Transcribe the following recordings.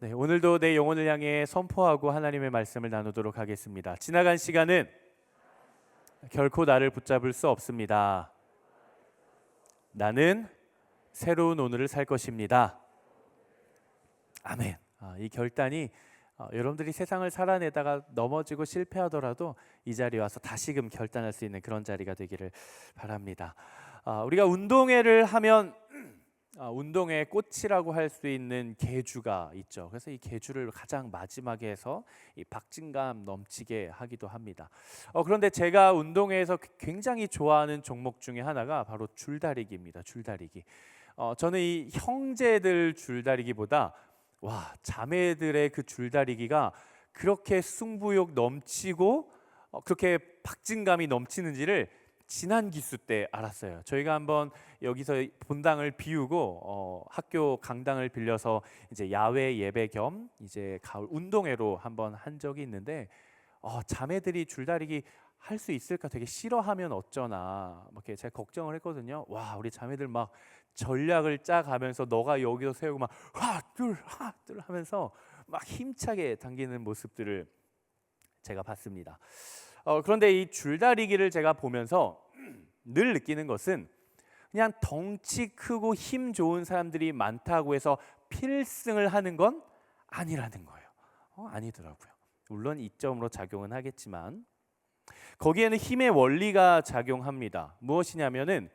네, 오늘도 내 영혼을 향해 선포하고 하나님의 말씀을 나누도록 하겠습니다. 지나간 시간은 결코 나를 붙잡을 수 없습니다. 나는 새로운 오늘을 살 것입니다. 아멘. 이 결단이 여러분들이 세상을 살아내다가 넘어지고 실패하더라도 이 자리에 와서 다시금 결단할 수 있는 그런 자리가 되기를 바랍니다. 우리가 운동회를 하면 운동의 꽃이라고 할 수 있는 계주가 있죠. 그래서 이 계주를 가장 마지막에 해서 이 박진감 넘치게 하기도 합니다. 그런데 제가 운동회에서 굉장히 좋아하는 종목 중에 하나가 바로 줄다리기입니다. 줄다리기. 저는 이 형제들 줄다리기보다 자매들의 그 줄다리기가 그렇게 승부욕 넘치고 그렇게 박진감이 넘치는지를 지난 기수 때 알았어요. 저희가 한번 여기서 본당을 비우고 학교 강당을 빌려서 이제 야외 예배 겸 이제 가을 운동회로 한번 한 적이 있는데 자매들이 줄다리기 할 수 있을까 되게 싫어하면 어쩌나 이렇게 제가 걱정을 했거든요. 우리 자매들 막 전략을 짜가면서 너가 여기서 세우고 막 하둘 하면서 막 힘차게 당기는 모습들을 제가 봤습니다. 그런데 이 줄다리기를 제가 보면서 늘 느끼는 것은 그냥 덩치 크고 힘 좋은 사람들이 많다고 해서 필승을 하는 건 아니라는 거예요. 아니더라고요. 물론 이점으로 작용은 하겠지만 거기에는 힘의 원리가 작용합니다. 무엇이냐면은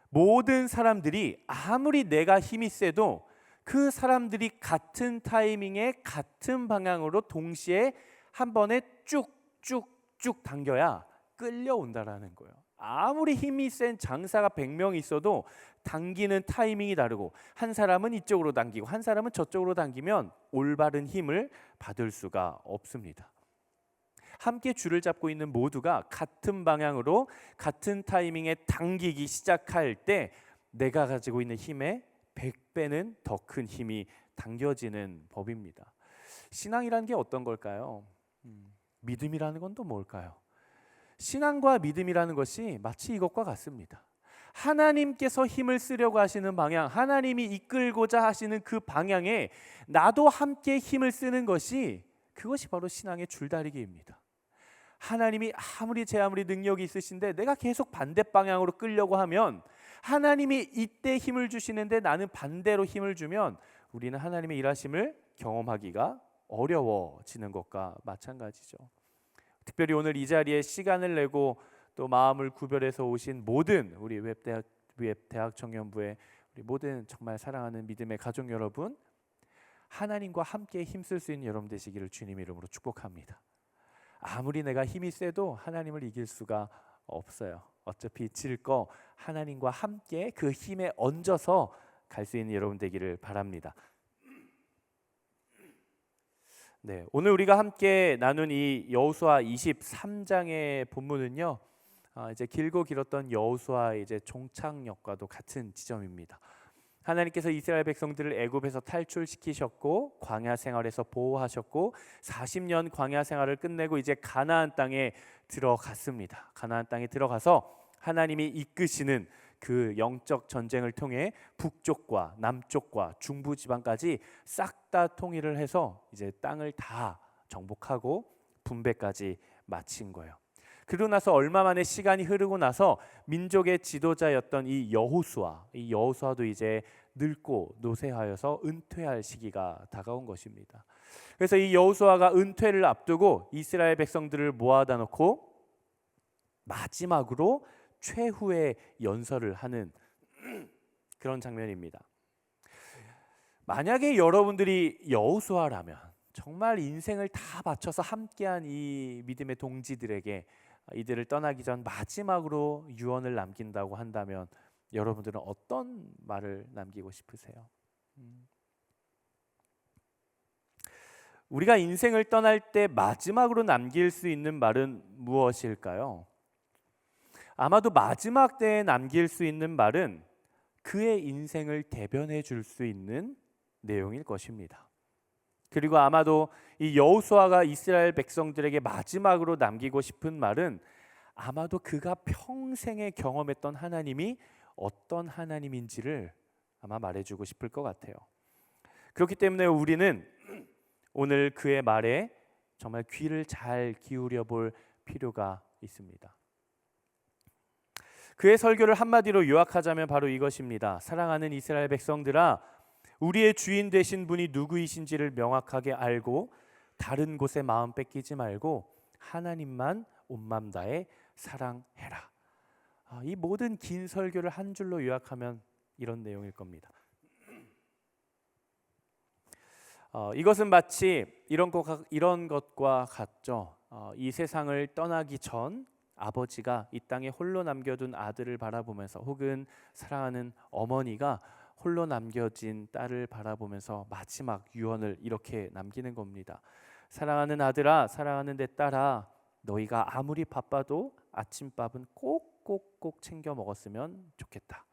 모든 사람들이 아무리 내가 힘이 세도 그 사람들이 같은 타이밍에 같은 방향으로 동시에 한 번에 쭉 당겨야 끌려온다라는 거예요. 아무리 힘이 센 장사가 100명 있어도 당기는 타이밍이 다르고 한 사람은 이쪽으로 당기고 한 사람은 저쪽으로 당기면 올바른 힘을 받을 수가 없습니다. 함께 줄을 잡고 있는 모두가 같은 방향으로 같은 타이밍에 당기기 시작할 때 내가 가지고 있는 힘의 100배는 더 큰 힘이 당겨지는 법입니다. 신앙이라는 게 어떤 걸까요? 믿음이라는 건 또 뭘까요? 신앙과 믿음이라는 것이 마치 이것과 같습니다. 하나님께서 힘을 쓰려고 하시는 방향, 하나님이 이끌고자 하시는 그 방향에 나도 함께 힘을 쓰는 것이 그것이 바로 신앙의 줄다리기입니다. 하나님이 아무리 능력이 있으신데 내가 계속 반대 방향으로 끌려고 하면 하나님이 이때 힘을 주시는데 나는 반대로 힘을 주면 우리는 하나님의 일하심을 경험하기가 어려워지는 것과 마찬가지죠. 특별히 오늘 이 자리에 시간을 내고 또 마음을 구별해서 오신 모든 우리 웹대학 청년부의 우리 모든 정말 사랑하는 믿음의 가족 여러분, 하나님과 함께 힘쓸 수 있는 여러분 되시기를 주님 이름으로 축복합니다. 아무리 내가 힘이 세도 하나님을 이길 수가 없어요. 어차피 질 거 하나님과 함께 그 힘에 얹어서 갈 수 있는 여러분 되기를 바랍니다. 네, 오늘 우리가 함께 나눈 이 여호수아 23장의 본문은요, 이제 길고 길었던 여호수아의 이제 종착역과도 같은 지점입니다. 하나님께서 이스라엘 백성들을 애굽에서 탈출시키셨고 광야 생활에서 보호하셨고 40년 광야 생활을 끝내고 이제 가나안 땅에 들어갔습니다. 가나안 땅에 들어가서 하나님이 이끄시는 그 영적 전쟁을 통해 북쪽과 남쪽과 중부 지방까지 싹 다 통일을 해서 이제 땅을 다 정복하고 분배까지 마친 거예요. 그러고 나서 얼마 만에 시간이 흐르고 나서 민족의 지도자였던 이 여호수아도 이제 늙고 노쇠하여서 은퇴할 시기가 다가온 것입니다. 그래서 이 여호수아가 은퇴를 앞두고 이스라엘 백성들을 모아다 놓고 마지막으로 최후의 연설을 하는 그런 장면입니다. 만약에 여러분들이 여호수아라면 정말 인생을 다 바쳐서 함께한 이 믿음의 동지들에게 이들을 떠나기 전 마지막으로 유언을 남긴다고 한다면 여러분들은 어떤 말을 남기고 싶으세요? 우리가 인생을 떠날 때 마지막으로 남길 수 있는 말은 무엇일까요? 아마도 마지막 때에 남길 수 있는 말은 그의 인생을 대변해 줄 수 있는 내용일 것입니다. 그리고 아마도 이 여호수아가 이스라엘 백성들에게 마지막으로 남기고 싶은 말은 아마도 그가 평생에 경험했던 하나님이 어떤 하나님인지를 아마 말해주고 싶을 것 같아요. 그렇기 때문에 우리는 오늘 그의 말에 정말 귀를 잘 기울여 볼 필요가 있습니다. 그의 설교를 한마디로 요약하자면 바로 이것입니다. 사랑하는 이스라엘 백성들아, 우리의 주인 되신 분이 누구이신지를 명확하게 알고 다른 곳에 마음 뺏기지 말고 하나님만 온 마음 다해 사랑해라. 이 모든 긴 설교를 한 줄로 요약하면 이런 내용일 겁니다. 이것은 마치 이런 것과 같죠. 이 세상을 떠나기 전 아버지가 이 땅에 홀로 남겨둔 아들을 바라보면서, 혹은 사랑하는 어머니가 홀로 남겨진 딸을 바라보면서 마지막 유언을 이렇게 남기는 겁니다. 사랑하는 아들아, 사랑하는 내 딸아, 너희가 아무리 바빠도 아침밥은 꼭 챙겨 먹었으면 좋겠다.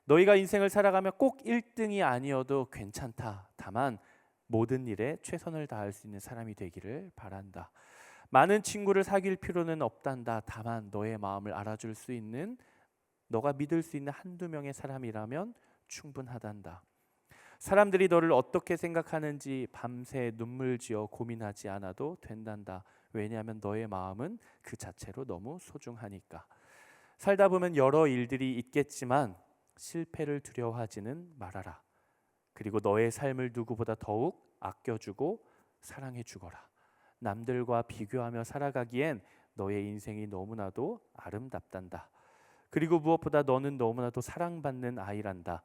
너희가 인생을 살아가며 꼭 1등이 아니어도 괜찮다. 다만 모든 일에 최선을 다할 수 있는 사람이 되기를 바란다. 많은 친구를 사귈 필요는 없단다. 다만 너의 마음을 알아줄 수 있는, 너가 믿을 수 있는 한두 명의 사람이라면 충분하단다. 사람들이 너를 어떻게 생각하는지 밤새 눈물 지어 고민하지 않아도 된단다. 왜냐하면 너의 마음은 그 자체로 너무 소중하니까. 살다 보면 여러 일들이 있겠지만 실패를 두려워하지는 말아라. 그리고 너의 삶을 누구보다 더욱 아껴주고 사랑해주거라. 남들과 비교하며 살아가기엔 너의 인생이 너무나도 아름답단다. 그리고 무엇보다 너는 너무나도 사랑받는 아이란다.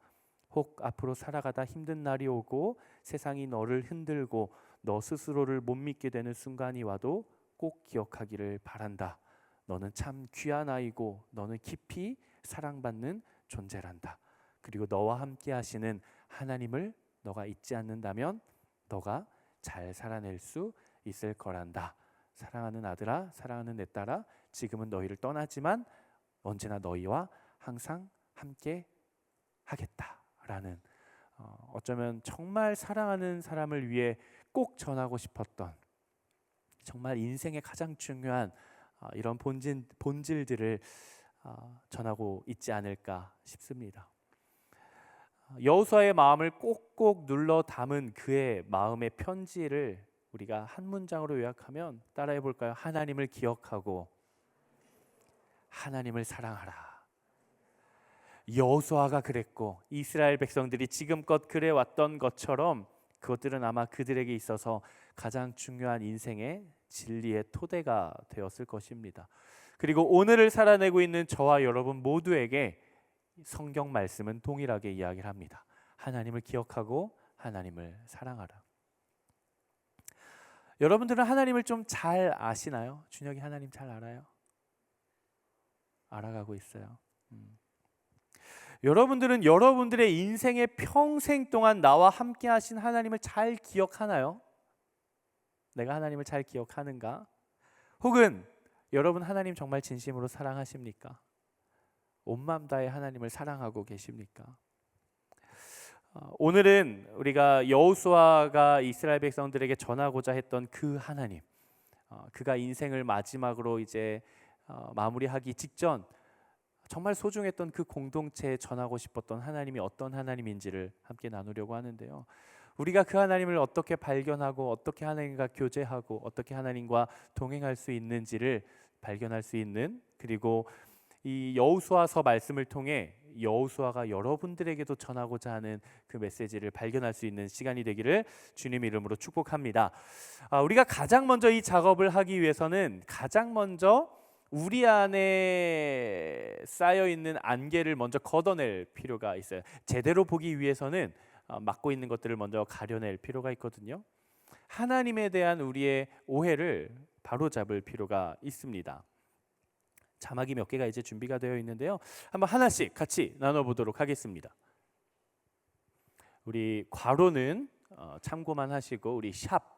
혹 앞으로 살아가다 힘든 날이 오고 세상이 너를 흔들고 너 스스로를 못 믿게 되는 순간이 와도 꼭 기억하기를 바란다. 너는 참 귀한 아이고 너는 깊이 사랑받는 존재란다. 그리고 너와 함께 하시는 하나님을 너가 잊지 않는다면 너가 잘 살아낼 수 있을 거란다. 사랑하는 아들아, 사랑하는 내 딸아, 지금은 너희를 떠나지만 언제나 너희와 항상 함께 하겠다라는, 어쩌면 정말 사랑하는 사람을 위해 꼭 전하고 싶었던, 정말 인생의 가장 중요한 이런 본질들을 전하고 있지 않을까 싶습니다. 여호수아의 마음을 꼭꼭 눌러 담은 그의 마음의 편지를 우리가 한 문장으로 요약하면 따라해 볼까요? 하나님을 기억하고 하나님을 사랑하라. 여호수아가 그랬고 이스라엘 백성들이 지금껏 그래왔던 것처럼 그것들은 아마 그들에게 있어서 가장 중요한 인생의 진리의 토대가 되었을 것입니다. 그리고 오늘을 살아내고 있는 저와 여러분 모두에게 성경 말씀은 동일하게 이야기를 합니다. 하나님을 기억하고 하나님을 사랑하라. 여러분들은 하나님을 좀 잘 아시나요? 준혁이 하나님 잘 알아요? 알아가고 있어요. 여러분들은 여러분들의 인생의 평생 동안 나와 함께 하신 하나님을 잘 기억하나요? 내가 하나님을 잘 기억하는가? 혹은 여러분 하나님 정말 진심으로 사랑하십니까? 온 마음 다해 하나님을 사랑하고 계십니까? 오늘은 우리가 여호수아가 이스라엘 백성들에게 전하고자 했던 그 하나님, 그가 인생을 마지막으로 이제 마무리하기 직전 정말 소중했던 그 공동체에 전하고 싶었던 하나님이 어떤 하나님인지를 함께 나누려고 하는데요. 우리가 그 하나님을 어떻게 발견하고 어떻게 하나님과 교제하고 어떻게 하나님과 동행할 수 있는지를 발견할 수 있는, 그리고 이 여호수아서 말씀을 통해 여호수아가 여러분들에게도 전하고자 하는 그 메시지를 발견할 수 있는 시간이 되기를 주님 이름으로 축복합니다. 우리가 가장 먼저 이 작업을 하기 위해서는 가장 먼저 우리 안에 쌓여 있는 안개를 먼저 걷어낼 필요가 있어요. 제대로 보기 위해서는 막고 있는 것들을 먼저 가려낼 필요가 있거든요. 하나님에 대한 우리의 오해를 바로잡을 필요가 있습니다. 자막이 몇 개가 이제 준비가 되어 있는데요. 한번 하나씩 같이 나눠보도록 하겠습니다. 우리 괄호는 참고만 하시고 우리 샵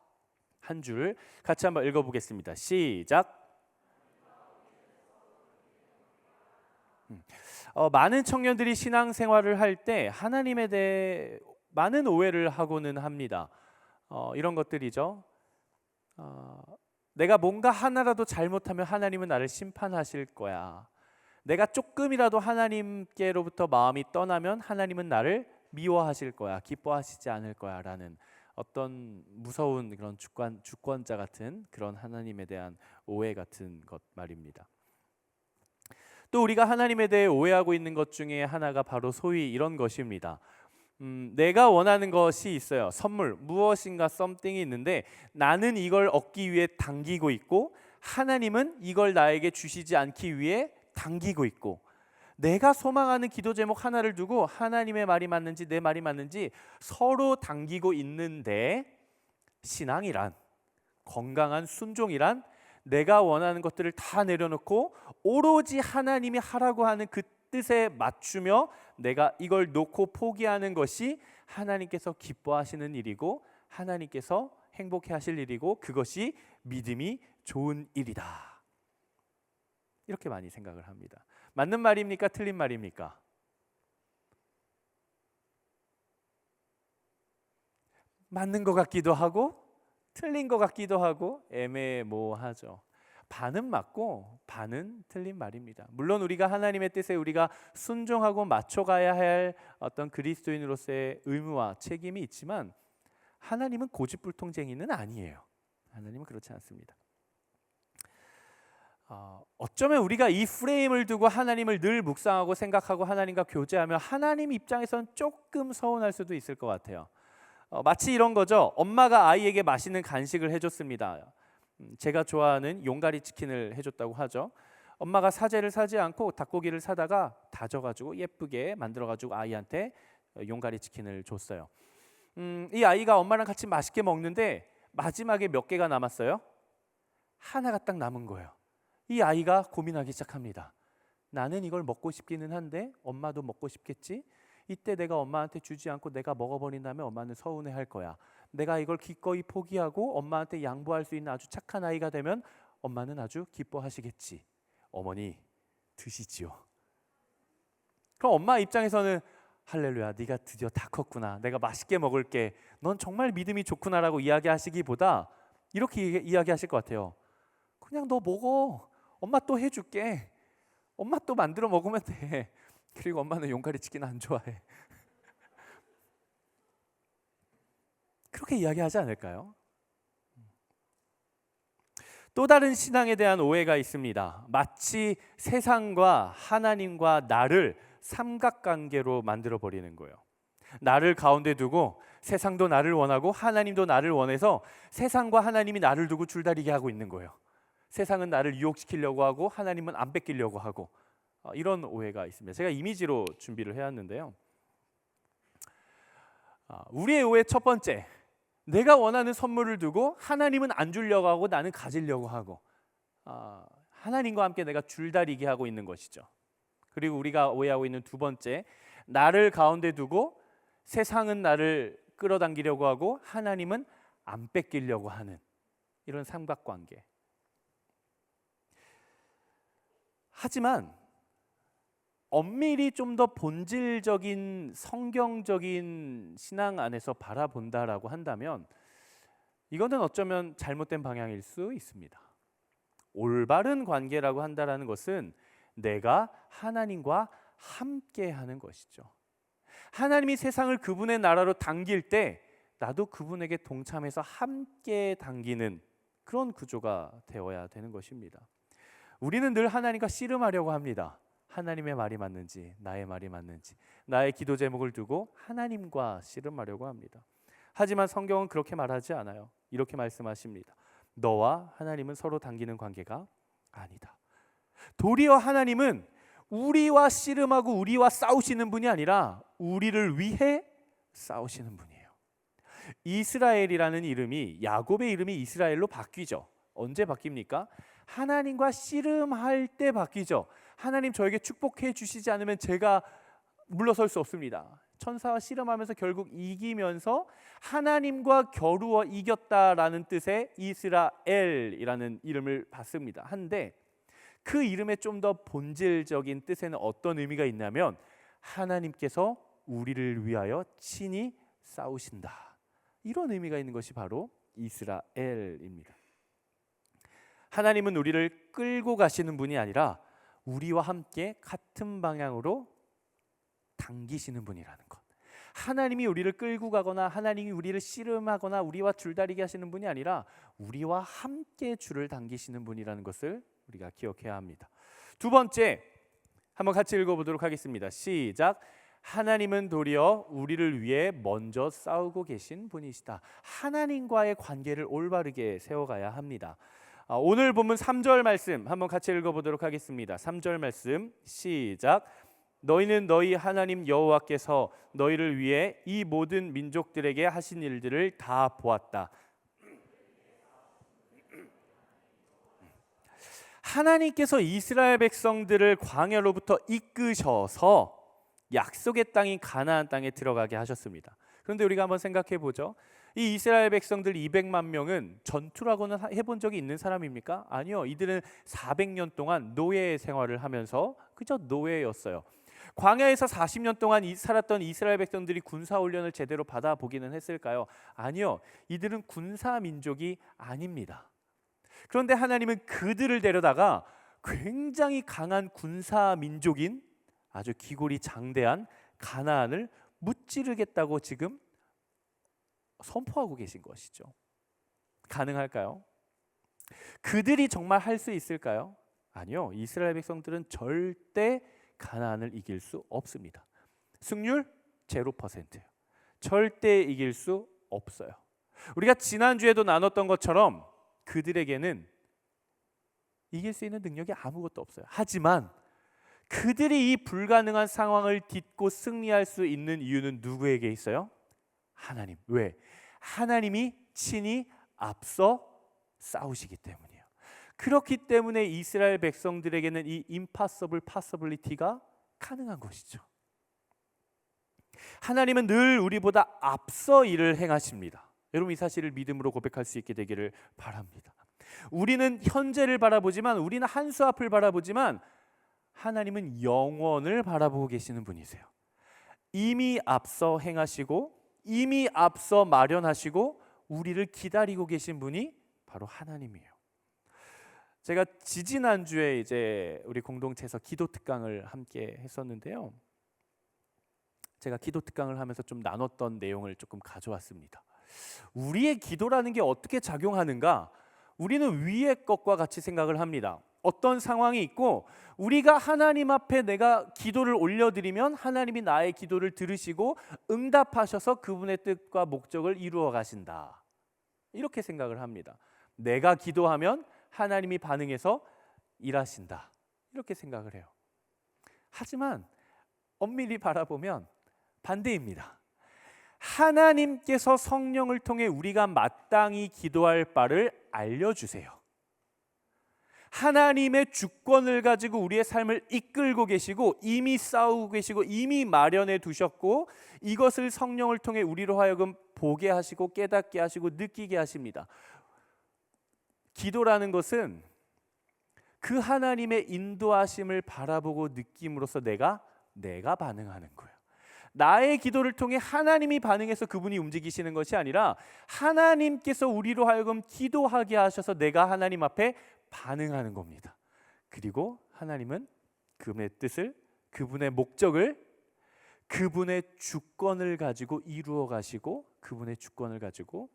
한 줄 같이 한번 읽어보겠습니다. 시작. 많은 청년들이 신앙생활을 할 때 하나님에 대해 많은 오해를 하고는 합니다. 이런 것들이죠. 내가 뭔가 하나라도 잘못하면 하나님은 나를 심판하실 거야. 내가 조금이라도 하나님께로부터 마음이 떠나면 하나님은 나를 미워하실 거야, 기뻐하시지 않을 거야라는 어떤 무서운 그런 주권자 같은 그런 하나님에 대한 오해 같은 것 말입니다. 또 우리가 하나님에 대해 오해하고 있는 것 중에 하나가 바로 소위 이런 것입니다. 내가 원하는 것이 있어요. 선물, 무엇인가 something이 있는데 나는 이걸 얻기 위해 당기고 있고 하나님은 이걸 나에게 주시지 않기 위해 당기고 있고, 내가 소망하는 기도 제목 하나를 두고 하나님의 말이 맞는지 내 말이 맞는지 서로 당기고 있는데, 신앙이란, 건강한 순종이란 내가 원하는 것들을 다 내려놓고 오로지 하나님이 하라고 하는 그 뜻에 맞추며 내가 이걸 놓고 포기하는 것이 하나님께서 기뻐하시는 일이고 하나님께서 행복해 하실 일이고 그것이 믿음이 좋은 일이다. 이렇게 많이 생각을 합니다. 맞는 말입니까? 틀린 말입니까? 맞는 것 같기도 하고 틀린 것 같기도 하고 애매모호하죠. 반은 맞고 반은 틀린 말입니다. 물론 우리가 하나님의 뜻에 우리가 순종하고 맞춰가야 할 어떤 그리스도인으로서의 의무와 책임이 있지만 하나님은 고집불통쟁이는 아니에요. 하나님은 그렇지 않습니다. 어쩌면 우리가 이 프레임을 두고 하나님을 늘 묵상하고 생각하고 하나님과 교제하며 하나님 입장에서는 조금 서운할 수도 있을 것 같아요. 마치 이런 거죠. 엄마가 아이에게 맛있는 간식을 해줬습니다. 제가 좋아하는 용가리 치킨을 해줬다고 하죠. 엄마가 사제를 사지 않고 닭고기를 사다가 다져가지고 예쁘게 만들어가지고 아이한테 용가리 치킨을 줬어요. 이 아이가 엄마랑 같이 맛있게 먹는데 마지막에 몇 개가 남았어요? 하나가 딱 남은 거예요. 이 아이가 고민하기 시작합니다. 나는 이걸 먹고 싶기는 한데 엄마도 먹고 싶겠지? 이때 내가 엄마한테 주지 않고 내가 먹어버린다면 엄마는 서운해할 거야. 내가 이걸 기꺼이 포기하고 엄마한테 양보할 수 있는 아주 착한 아이가 되면 엄마는 아주 기뻐하시겠지. 어머니 드시지요. 그럼 엄마 입장에서는 할렐루야, 네가 드디어 다 컸구나. 내가 맛있게 먹을게. 넌 정말 믿음이 좋구나라고 이야기하시기보다 이렇게 이야기하실 것 같아요. 그냥 너 먹어. 엄마 또 해줄게. 엄마 또 만들어 먹으면 돼. 그리고 엄마는 용가리 치킨 안 좋아해. 그렇게 이야기하지 않을까요? 또 다른 신앙에 대한 오해가 있습니다. 마치 세상과 하나님과 나를 삼각관계로 만들어 버리는 거예요. 나를 가운데 두고 세상도 나를 원하고 하나님도 나를 원해서 세상과 하나님이 나를 두고 줄다리기 하고 있는 거예요. 세상은 나를 유혹시키려고 하고 하나님은 안 뺏기려고 하고, 이런 오해가 있습니다. 제가 이미지로 준비를 해왔는데요. 우리의 오해 첫 번째, 내가 원하는 선물을 두고 하나님은 안 주려고 하고 나는 가지려고 하고, 하나님과 함께 내가 줄다리기 하고 있는 것이죠. 그리고 우리가 오해하고 있는 두 번째, 나를 가운데 두고 세상은 나를 끌어당기려고 하고 하나님은 안 뺏기려고 하는 이런 삼각관계. 하지만 엄밀히 좀 더 본질적인 성경적인 신앙 안에서 바라본다라고 한다면 이거는 어쩌면 잘못된 방향일 수 있습니다. 올바른 관계라고 한다라는 것은 내가 하나님과 함께하는 것이죠. 하나님이 세상을 그분의 나라로 당길 때 나도 그분에게 동참해서 함께 당기는 그런 구조가 되어야 되는 것입니다. 우리는 늘 하나님과 씨름하려고 합니다. 하나님의 말이 맞는지 나의 말이 맞는지, 나의 기도 제목을 두고 하나님과 씨름하려고 합니다. 하지만 성경은 그렇게 말하지 않아요. 이렇게 말씀하십니다. 너와 하나님은 서로 당기는 관계가 아니다. 도리어 하나님은 우리와 씨름하고 우리와 싸우시는 분이 아니라 우리를 위해 싸우시는 분이에요. 이스라엘이라는 이름이, 야곱의 이름이 이스라엘로 바뀌죠. 언제 바뀝니까? 하나님과 씨름할 때 바뀌죠. 하나님 저에게 축복해 주시지 않으면 제가 물러설 수 없습니다. 천사와 씨름하면서 결국 이기면서 하나님과 겨루어 이겼다라는 뜻의 이스라엘이라는 이름을 받습니다. 한데 그 이름의 좀 더 본질적인 뜻에는 어떤 의미가 있냐면 하나님께서 우리를 위하여 친히 싸우신다, 이런 의미가 있는 것이 바로 이스라엘입니다. 하나님은 우리를 끌고 가시는 분이 아니라 우리와 함께 같은 방향으로 당기시는 분이라는 것. 하나님이 우리를 끌고 가거나 하나님이 우리를 씨름하거나 우리와 줄다리기 하시는 분이 아니라 우리와 함께 줄을 당기시는 분이라는 것을 우리가 기억해야 합니다. 두 번째, 한번 같이 읽어보도록 하겠습니다. 시작. 하나님은 도리어 우리를 위해 먼저 싸우고 계신 분이시다. 하나님과의 관계를 올바르게 세워가야 합니다. 오늘 본문 3절 말씀 한번 같이 읽어보도록 하겠습니다. 3절 말씀 시작. 너희는 너희 하나님 여호와께서 너희를 위해 이 모든 민족들에게 하신 일들을 다 보았다. 하나님께서 이스라엘 백성들을 광야로부터 이끄셔서 약속의 땅인 가나안 땅에 들어가게 하셨습니다. 그런데 우리가 한번 생각해 보죠. 이 이스라엘 백성들 200만 명은 전투라고는 해본 적이 있는 사람입니까? 아니요. 이들은 400년 동안 노예 생활을 하면서 그저 노예였어요. 광야에서 40년 동안 살았던 이스라엘 백성들이 군사훈련을 제대로 받아보기는 했을까요? 아니요. 이들은 군사 민족이 아닙니다. 그런데 하나님은 그들을 데려다가 굉장히 강한 군사 민족인 아주 기골이 장대한 가나안을 무찌르겠다고 지금 선포하고 계신 것이죠. 가능할까요? 그들이 정말 할 수 있을까요? 아니요. 이스라엘 백성들은 절대 가나안을 이길 수 없습니다. 승률 0%예요. 절대 이길 수 없어요. 우리가 지난주에도 나눴던 것처럼 그들에게는 이길 수 있는 능력이 아무것도 없어요. 하지만 그들이 이 불가능한 상황을 딛고 승리할 수 있는 이유는 누구에게 있어요? 하나님. 왜? 하나님이 친히 앞서 싸우시기 때문이에요. 그렇기 때문에 이스라엘 백성들에게는 이 impossible possibility가 가능한 것이죠. 하나님은 늘 우리보다 앞서 일을 행하십니다. 여러분 이 사실을 믿음으로 고백할 수 있게 되기를 바랍니다. 우리는 현재를 바라보지만, 우리는 한수 앞을 바라보지만 하나님은 영원을 바라보고 계시는 분이세요. 이미 앞서 행하시고 이미 앞서 마련하시고 우리를 기다리고 계신 분이 바로 하나님이에요. 제가 지지난주에 이제 우리 공동체에서 기도 특강을 함께 했었는데요. 제가 기도 특강을 하면서 좀 나눴던 내용을 조금 가져왔습니다. 우리의 기도라는 게 어떻게 작용하는가? 우리는 위의 것과 같이 생각을 합니다. 어떤 상황이 있고 우리가 하나님 앞에 내가 기도를 올려드리면 하나님이 나의 기도를 들으시고 응답하셔서 그분의 뜻과 목적을 이루어 가신다. 이렇게 생각을 합니다. 내가 기도하면 하나님이 반응해서 일하신다. 이렇게 생각을 해요. 하지만 엄밀히 바라보면 반대입니다. 하나님께서 성령을 통해 우리가 마땅히 기도할 바를 알려주세요. 하나님의 주권을 가지고 우리의 삶을 이끌고 계시고 이미 싸우고 계시고 이미 마련해 두셨고 이것을 성령을 통해 우리로 하여금 보게 하시고 깨닫게 하시고 느끼게 하십니다. 기도라는 것은 그 하나님의 인도하심을 바라보고 느낌으로써 내가 반응하는 거예요. 나의 기도를 통해 하나님이 반응해서 그분이 움직이시는 것이 아니라 하나님께서 우리로 하여금 기도하게 하셔서 내가 하나님 앞에 반응하는 겁니다. 그리고 하나님은 그분의 뜻을, 그분의 목적을, 그분의 주권을 가지고 이루어 가시고 그분의 주권을 가지고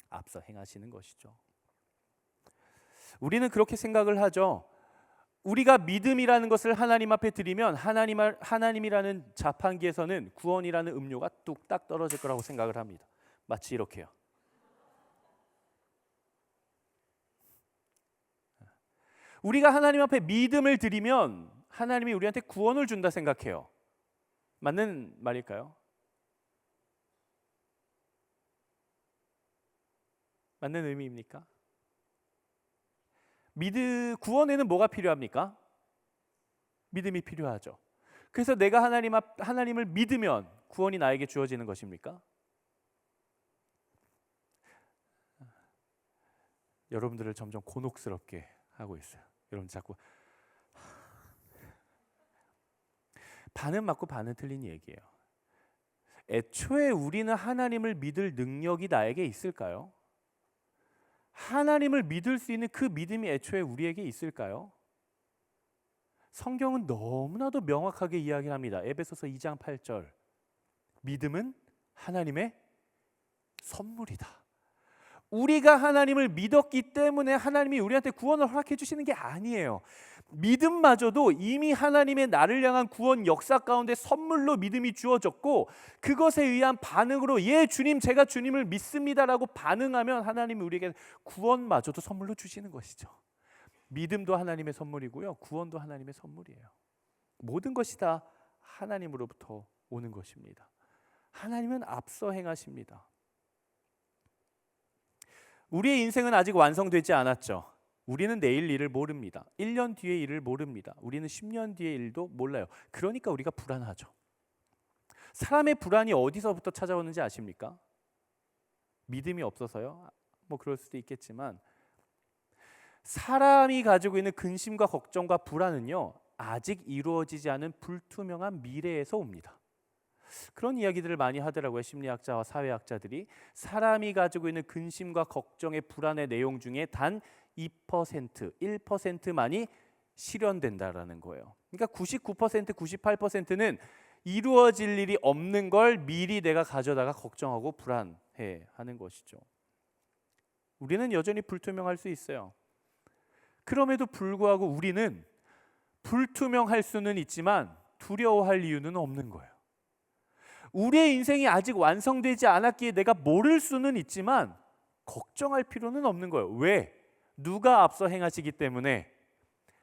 앞서 행하시는 것이죠. 우리는 그렇게 생각을 하죠. 우리가 믿음이라는 것을 하나님 앞에 드리면 하나님이라는 자판기에서는 구원이라는 음료가 뚝딱 떨어질 거라고 생각을 합니다. 마치 이렇게요. 우리가 하나님 앞에 믿음을 드리면 하나님이 우리한테 구원을 준다 생각해요. 맞는 말일까요? 맞는 의미입니까? 구원에는 뭐가 필요합니까? 믿음이 필요하죠. 그래서 내가 하나님을 믿으면 구원이 나에게 주어지는 것입니까? 여러분들을 점점 곤혹스럽게 하고 있어요. 여러분 자꾸 반은 맞고 반은 틀린 얘기예요. 애초에 우리는 하나님을 믿을 능력이 나에게 있을까요? 하나님을 믿을 수 있는 그 믿음이 애초에 우리에게 있을까요? 성경은 너무나도 명확하게 이야기합니다. 에베소서 2장 8절. 믿음은 하나님의 선물이다. 우리가 하나님을 믿었기 때문에 하나님이 우리한테 구원을 허락해 주시는 게 아니에요. 믿음마저도 이미 하나님의 나를 향한 구원 역사 가운데 선물로 믿음이 주어졌고, 그것에 의한 반응으로 예 주님 제가 주님을 믿습니다라고 반응하면 하나님이 우리에게 구원마저도 선물로 주시는 것이죠. 믿음도 하나님의 선물이고요, 구원도 하나님의 선물이에요. 모든 것이 다 하나님으로부터 오는 것입니다. 하나님은 앞서 행하십니다. 우리의 인생은 아직 완성되지 않았죠. 우리는 내일 일을 모릅니다. 1년 뒤의 일을 모릅니다. 우리는 10년 뒤의 일도 몰라요. 그러니까 우리가 불안하죠. 사람의 불안이 어디서부터 찾아오는지 아십니까? 믿음이 없어서요? 뭐 그럴 수도 있겠지만, 사람이 가지고 있는 근심과 걱정과 불안은요, 아직 이루어지지 않은 불투명한 미래에서 옵니다. 그런 이야기들을 많이 하더라고요. 심리학자와 사회학자들이. 사람이 가지고 있는 근심과 걱정의 불안의 내용 중에 단 2%, 1%만이 실현된다라는 거예요. 그러니까 99%, 98%는 이루어질 일이 없는 걸 미리 내가 가져다가 걱정하고 불안해 하는 것이죠. 우리는 여전히 불투명할 수 있어요. 그럼에도 불구하고 우리는 불투명할 수는 있지만 두려워할 이유는 없는 거예요. 우리의 인생이 아직 완성되지 않았기에 내가 모를 수는 있지만 걱정할 필요는 없는 거예요. 왜? 누가 앞서 행하시기 때문에?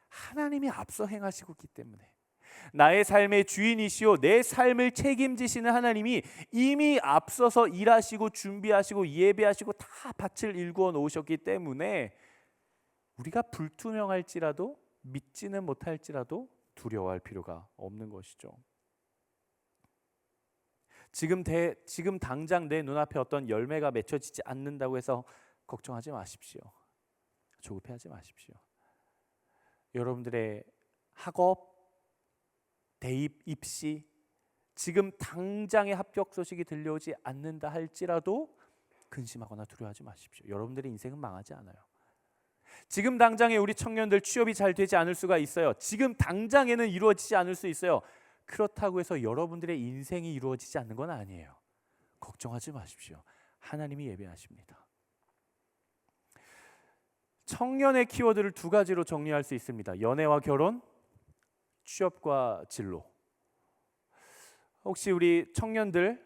하나님이 앞서 행하시고 있기 때문에. 나의 삶의 주인이시오 내 삶을 책임지시는 하나님이 이미 앞서서 일하시고 준비하시고 예배하시고 다 밭을 일구어 놓으셨기 때문에 우리가 불투명할지라도 믿지는 못할지라도 두려워할 필요가 없는 것이죠. 지금 당장 내 눈앞에 어떤 열매가 맺혀지지 않는다고 해서 걱정하지 마십시오. 조급해하지 마십시오. 여러분들의 학업, 대입, 입시, 지금 당장의 합격 소식이 들려오지 않는다 할지라도 근심하거나 두려워하지 마십시오. 여러분들의 인생은 망하지 않아요. 지금 당장에 우리 청년들 취업이 잘 되지 않을 수가 있어요. 지금 당장에는 이루어지지 않을 수 있어요. 그렇다고 해서 여러분들의 인생이 이루어지지 않는 건 아니에요. 걱정하지 마십시오. 하나님이 예배하십니다. 청년의 키워드를 두 가지로 정리할 수 있습니다. 연애와 결혼, 취업과 진로. 혹시 우리 청년들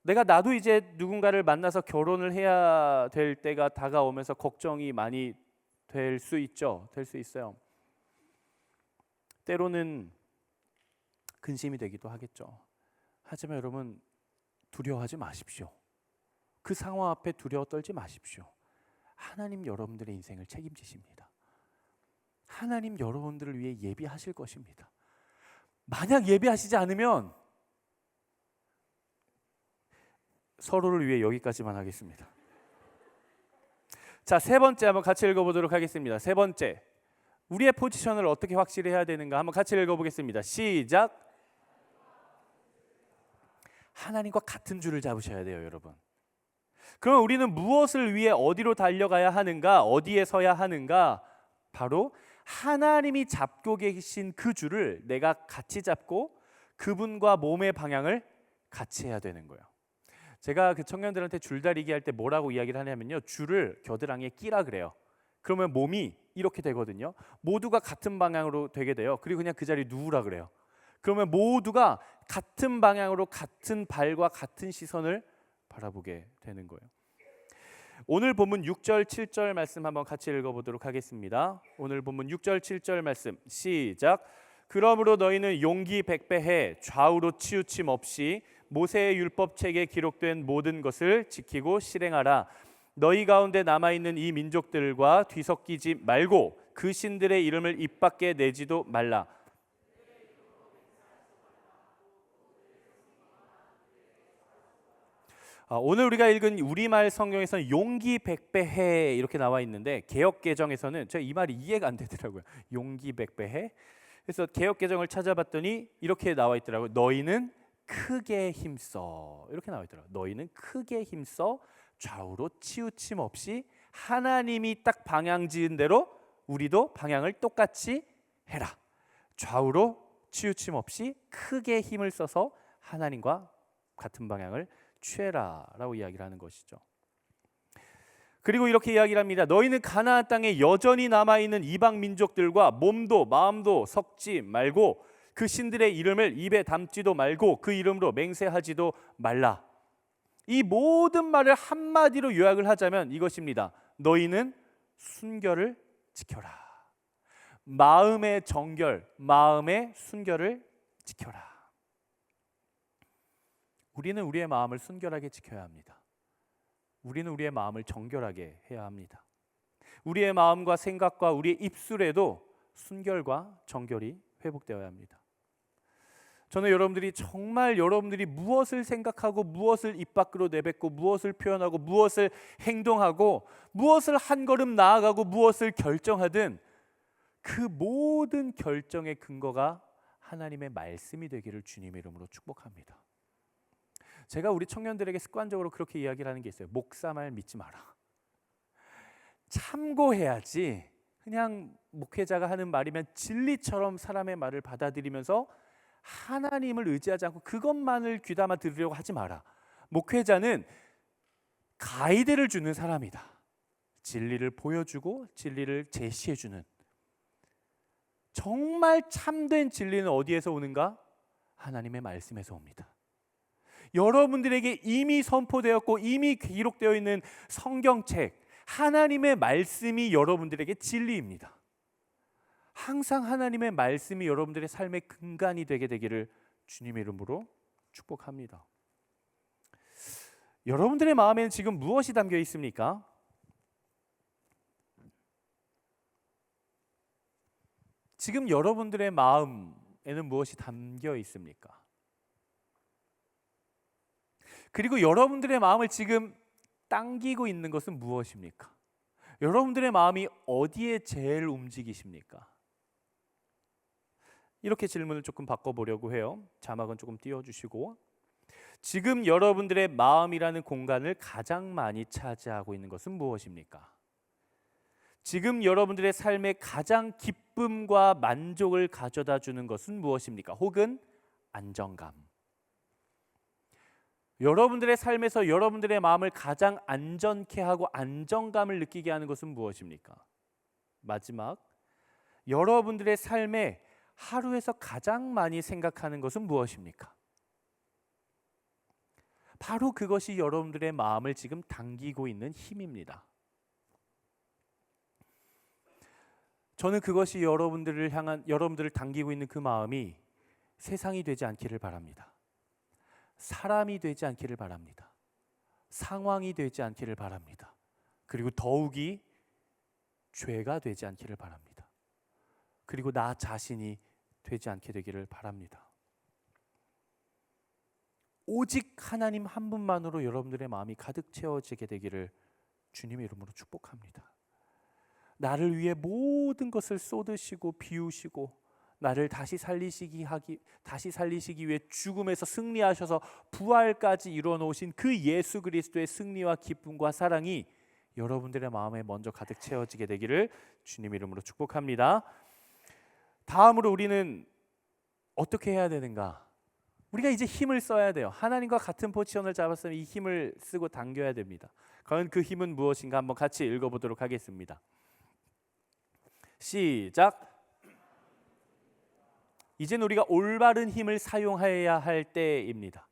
나도 이제 누군가를 만나서 결혼을 해야 될 때가 다가오면서 걱정이 많이 될 수 있죠. 될 수 있어요. 때로는 근심이 되기도 하겠죠. 하지만 여러분 두려워하지 마십시오. 그 상황 앞에 두려워 떨지 마십시오. 하나님 여러분들의 인생을 책임지십니다. 하나님 여러분들을 위해 예비하실 것입니다. 만약 예비하시지 않으면 서로를 위해 여기까지만 하겠습니다. 자, 세 번째 한번 같이 읽어보도록 하겠습니다. 세 번째, 우리의 포지션을 어떻게 확실히 해야 되는가 한번 같이 읽어보겠습니다. 시작. 하나님과 같은 줄을 잡으셔야 돼요, 여러분. 그럼 우리는 무엇을 위해 어디로 달려가야 하는가, 어디에 서야 하는가? 바로 하나님이 잡고 계신 그 줄을 내가 같이 잡고 그분과 몸의 방향을 같이 해야 되는 거예요. 제가 그 청년들한테 줄다리기 할 때 뭐라고 이야기를 하냐면요, 줄을 겨드랑이에 끼라 그래요. 그러면 몸이 이렇게 되거든요. 모두가 같은 방향으로 되게 돼요. 그리고 그냥 그 자리에 누우라 그래요. 그러면 모두가 같은 방향으로 같은 발과 같은 시선을 바라보게 되는 거예요. 오늘 본문 6절 7절 말씀 한번 같이 읽어보도록 하겠습니다. 오늘 본문 6절 7절 말씀 시작. 그러므로 너희는 용기 백배해 좌우로 치우침 없이 모세의 율법책에 기록된 모든 것을 지키고 실행하라. 너희 가운데 남아있는 이 민족들과 뒤섞이지 말고 그 신들의 이름을 입 밖에 내지도 말라. 오늘 우리가 읽은 우리말 성경에서는 용기 백배해 이렇게 나와 있는데 개역 개정에서는 제가 이 말이 이해가 안 되더라고요. 용기 백배해. 그래서 개역 개정을 찾아봤더니 이렇게 나와 있더라고요. 너희는 크게 힘써 이렇게 나와 있더라고요. 너희는 크게 힘써 좌우로 치우침 없이 하나님이 딱 방향 지은 대로 우리도 방향을 똑같이 해라. 좌우로 치우침 없이 크게 힘을 써서 하나님과 같은 방향을 취해라라고 이야기를 하는 것이죠. 그리고 이렇게 이야기를 합니다. 너희는 가나안 땅에 여전히 남아있는 이방 민족들과 몸도 마음도 섞지 말고 그 신들의 이름을 입에 담지도 말고 그 이름으로 맹세하지도 말라. 이 모든 말을 한마디로 요약을 하자면 이것입니다. 너희는 순결을 지켜라. 마음의 정결, 마음의 순결을 지켜라. 우리는 우리의 마음을 순결하게 지켜야 합니다. 우리는 우리의 마음을 정결하게 해야 합니다. 우리의 마음과 생각과 우리의 입술에도 순결과 정결이 회복되어야 합니다. 저는 여러분들이 정말 여러분들이 무엇을 생각하고 무엇을 입 밖으로 내뱉고 무엇을 표현하고 무엇을 행동하고 무엇을 한 걸음 나아가고 무엇을 결정하든 그 모든 결정의 근거가 하나님의 말씀이 되기를 주님의 이름으로 축복합니다. 제가 우리 청년들에게 습관적으로 그렇게 이야기를 하는 게 있어요. 목사 말 믿지 마라. 참고해야지. 그냥 목회자가 하는 말이면 진리처럼 사람의 말을 받아들이면서 하나님을 의지하지 않고 그것만을 귀담아 들으려고 하지 마라. 목회자는 가이드를 주는 사람이다. 진리를 보여주고 진리를 제시해주는. 정말 참된 진리는 어디에서 오는가? 하나님의 말씀에서 옵니다. 여러분들에게 이미 선포되었고 이미 기록되어 있는 성경책, 하나님의 말씀이 여러분들에게 진리입니다. 항상 하나님의 말씀이 여러분들의 삶의 근간이 되게 되기를 주님의 이름으로 축복합니다. 여러분들의 마음에는 지금 무엇이 담겨 있습니까? 지금 여러분들의 마음에는 무엇이 담겨 있습니까? 그리고 여러분들의 마음을 지금 당기고 있는 것은 무엇입니까? 여러분들의 마음이 어디에 제일 움직이십니까? 이렇게 질문을 조금 바꿔보려고 해요. 자막은 조금 띄워주시고, 지금 여러분들의 마음이라는 공간을 가장 많이 차지하고 있는 것은 무엇입니까? 지금 여러분들의 삶에 가장 기쁨과 만족을 가져다 주는 것은 무엇입니까? 혹은 안정감. 여러분들의 삶에서 여러분들의 마음을 가장 안전케 하고 안정감을 느끼게 하는 것은 무엇입니까? 마지막, 여러분들의 삶에 하루에서 가장 많이 생각하는 것은 무엇입니까? 바로 그것이 여러분들의 마음을 지금 당기고 있는 힘입니다. 저는 그것이 여러분들을 당기고 있는 그 마음이 세상이 되지 않기를 바랍니다. 사람이 되지 않기를 바랍니다. 상황이 되지 않기를 바랍니다. 그리고 더욱이 죄가 되지 않기를 바랍니다. 그리고 나 자신이 되지 않게 되기를 바랍니다. 오직 하나님 한 분만으로 여러분들의 마음이 가득 채워지게 되기를 주님의 이름으로 축복합니다. 나를 위해 모든 것을 쏟으시고 비우시고 나를 다시 살리시기 위해 죽음에서 승리하셔서 부활까지 이루어 놓으신 그 예수 그리스도의 승리와 기쁨과 사랑이 여러분들의 마음에 먼저 가득 채워지게 되기를 주님 이름으로 축복합니다. 다음으로 우리는 어떻게 해야 되는가? 우리가 이제 힘을 써야 돼요. 하나님과 같은 포지션을 잡았으면 이 힘을 쓰고 당겨야 됩니다. 과연 그 힘은 무엇인가 한번 같이 읽어보도록 하겠습니다. 시작. 이제는 우리가 올바른 힘을 사용해야 할 때입니다.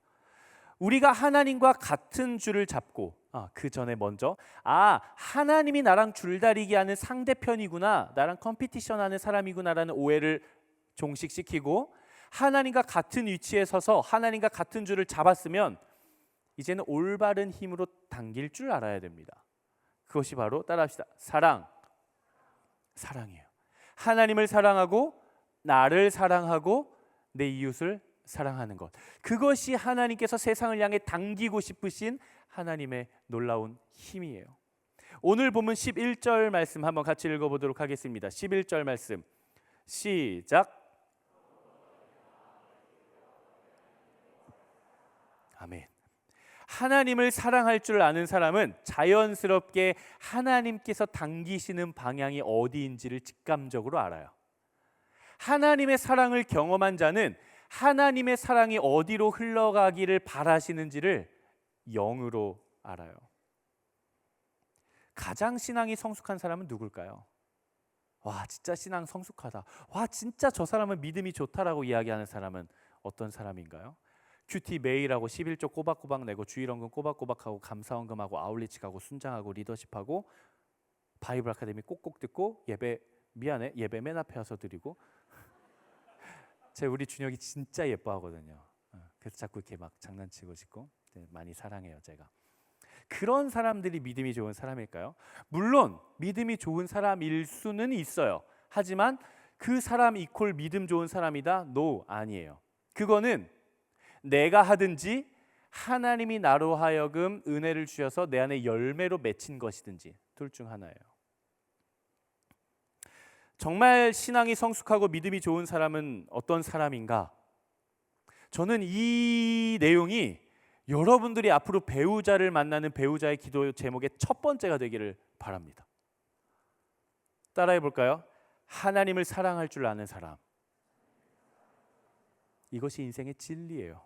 우리가 하나님과 같은 줄을 잡고 그 전에 먼저 하나님이 나랑 줄다리기 하는 상대편이구나, 나랑 컴피티션하는 사람이구나라는 오해를 종식시키고 하나님과 같은 위치에 서서 하나님과 같은 줄을 잡았으면 이제는 올바른 힘으로 당길 줄 알아야 됩니다. 그것이 바로 따라합시다. 사랑이에요. 하나님을 사랑하고 나를 사랑하고 내 이웃을 사랑하는 것. 그것이 하나님께서 세상을 향해 당기고 싶으신 하나님의 놀라운 힘이에요. 오늘 본문 11절 말씀 한번 같이 읽어보도록 하겠습니다. 11절 말씀 시작. 아멘. 하나님을 사랑할 줄 아는 사람은 자연스럽게 하나님께서 당기시는 방향이 어디인지를 직감적으로 알아요. 하나님의 사랑을 경험한 자는 하나님의 사랑이 어디로 흘러가기를 바라시는지를 영으로 알아요. 가장 신앙이 성숙한 사람은 누굴까요? 와, 진짜 신앙 성숙하다. 와, 진짜 저 사람은 믿음이 좋다라고 이야기하는 사람은 어떤 사람인가요? 큐티 매일하고 11조 꼬박꼬박 내고 주일원금 꼬박꼬박하고 감사원금하고 아울리치하고 순장하고 리더십하고 바이블 아카데미 꼭꼭 듣고 예배 맨 앞에 와서 드리고 우리 준혁이 진짜 예뻐하거든요. 그래서 자꾸 이렇게 막 장난치고 싶고 많이 사랑해요 제가. 그런 사람들이 믿음이 좋은 사람일까요? 물론 믿음이 좋은 사람일 수는 있어요. 하지만 그 사람 이퀄 믿음 좋은 사람이다? No, 아니에요. 그거는 내가 하든지 하나님이 나로 하여금 은혜를 주셔서 내 안에 열매로 맺힌 것이든지 둘 중 하나예요. 정말 신앙이 성숙하고 믿음이 좋은 사람은 어떤 사람인가? 저는 이 내용이 여러분들이 앞으로 배우자를 만나는 배우자의 기도 제목의 첫 번째가 되기를 바랍니다. 따라해 볼까요? 하나님을 사랑할 줄 아는 사람. 이것이 인생의 진리예요.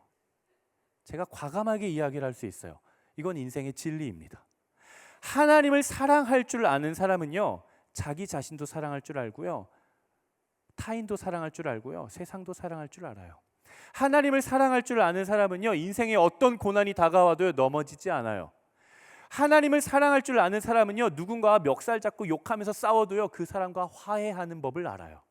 제가 과감하게 이야기를 할 수 있어요. 이건 인생의 진리입니다. 하나님을 사랑할 줄 아는 사람은요, 자기 자신도 사랑할 줄 알고요, 타인도 사랑할 줄 알고요, 세상도 사랑할 줄 알아요. 하나님을 사랑할 줄 아는 사람은요, 인생에 어떤 고난이 다가와도 넘어지지 않아요. 하나님을 사랑할 줄 아는 사람은요, 누군가와 멱살 잡고 욕하면서 싸워도요, 그 사람과 화해하는 법을 알아요.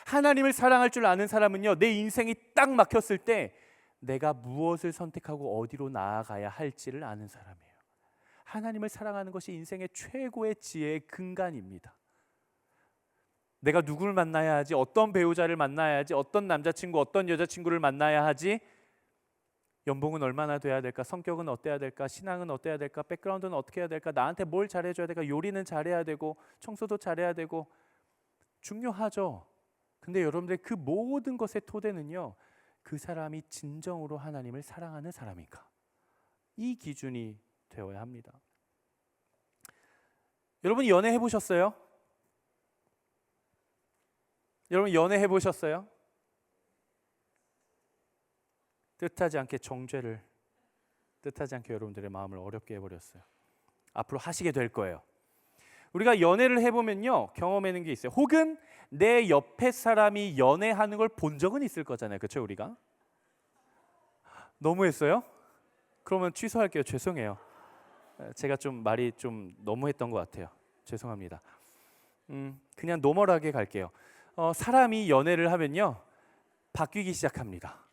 하나님을 사랑할 줄 아는 사람은요, 내 인생이 딱 막혔을 때 내가 무엇을 선택하고 어디로 나아가야 할지를 아는 사람이에요. 하나님을 사랑하는 것이 인생의 최고의 지혜의 근간입니다. 내가 누구를 만나야 하지, 어떤 배우자를 만나야 하지, 어떤 남자친구, 어떤 여자친구를 만나야 하지, 연봉은 얼마나 돼야 될까, 성격은 어때야 될까, 신앙은 어때야 될까, 백그라운드는 어떻게 해야 될까, 나한테 뭘 잘해줘야 될까, 요리는 잘해야 되고 청소도 잘해야 되고, 중요하죠. 근데 여러분들 그 모든 것의 토대는요, 그 사람이 진정으로 하나님을 사랑하는 사람인가, 이 기준이 되어야 합니다. 여러분 연애해 보셨어요? 여러분 연애해 보셨어요? 뜻하지 않게 정죄를, 뜻하지 않게 여러분들의 마음을 어렵게 해버렸어요. 앞으로 하시게 될 거예요. 우리가 연애를 해보면요, 경험하는 게 있어요. 혹은 내 옆에 사람이 연애하는 걸 본 적은 있을 거잖아요. 그렇죠? 우리가 너무했어요? 그러면 취소할게요. 죄송해요. 제가 좀 말이 좀 너무했던 것 같아요. 죄송합니다. 그냥 노멀하게 갈게요. 사람이 연애를 하면요, 바뀌기 시작합니다.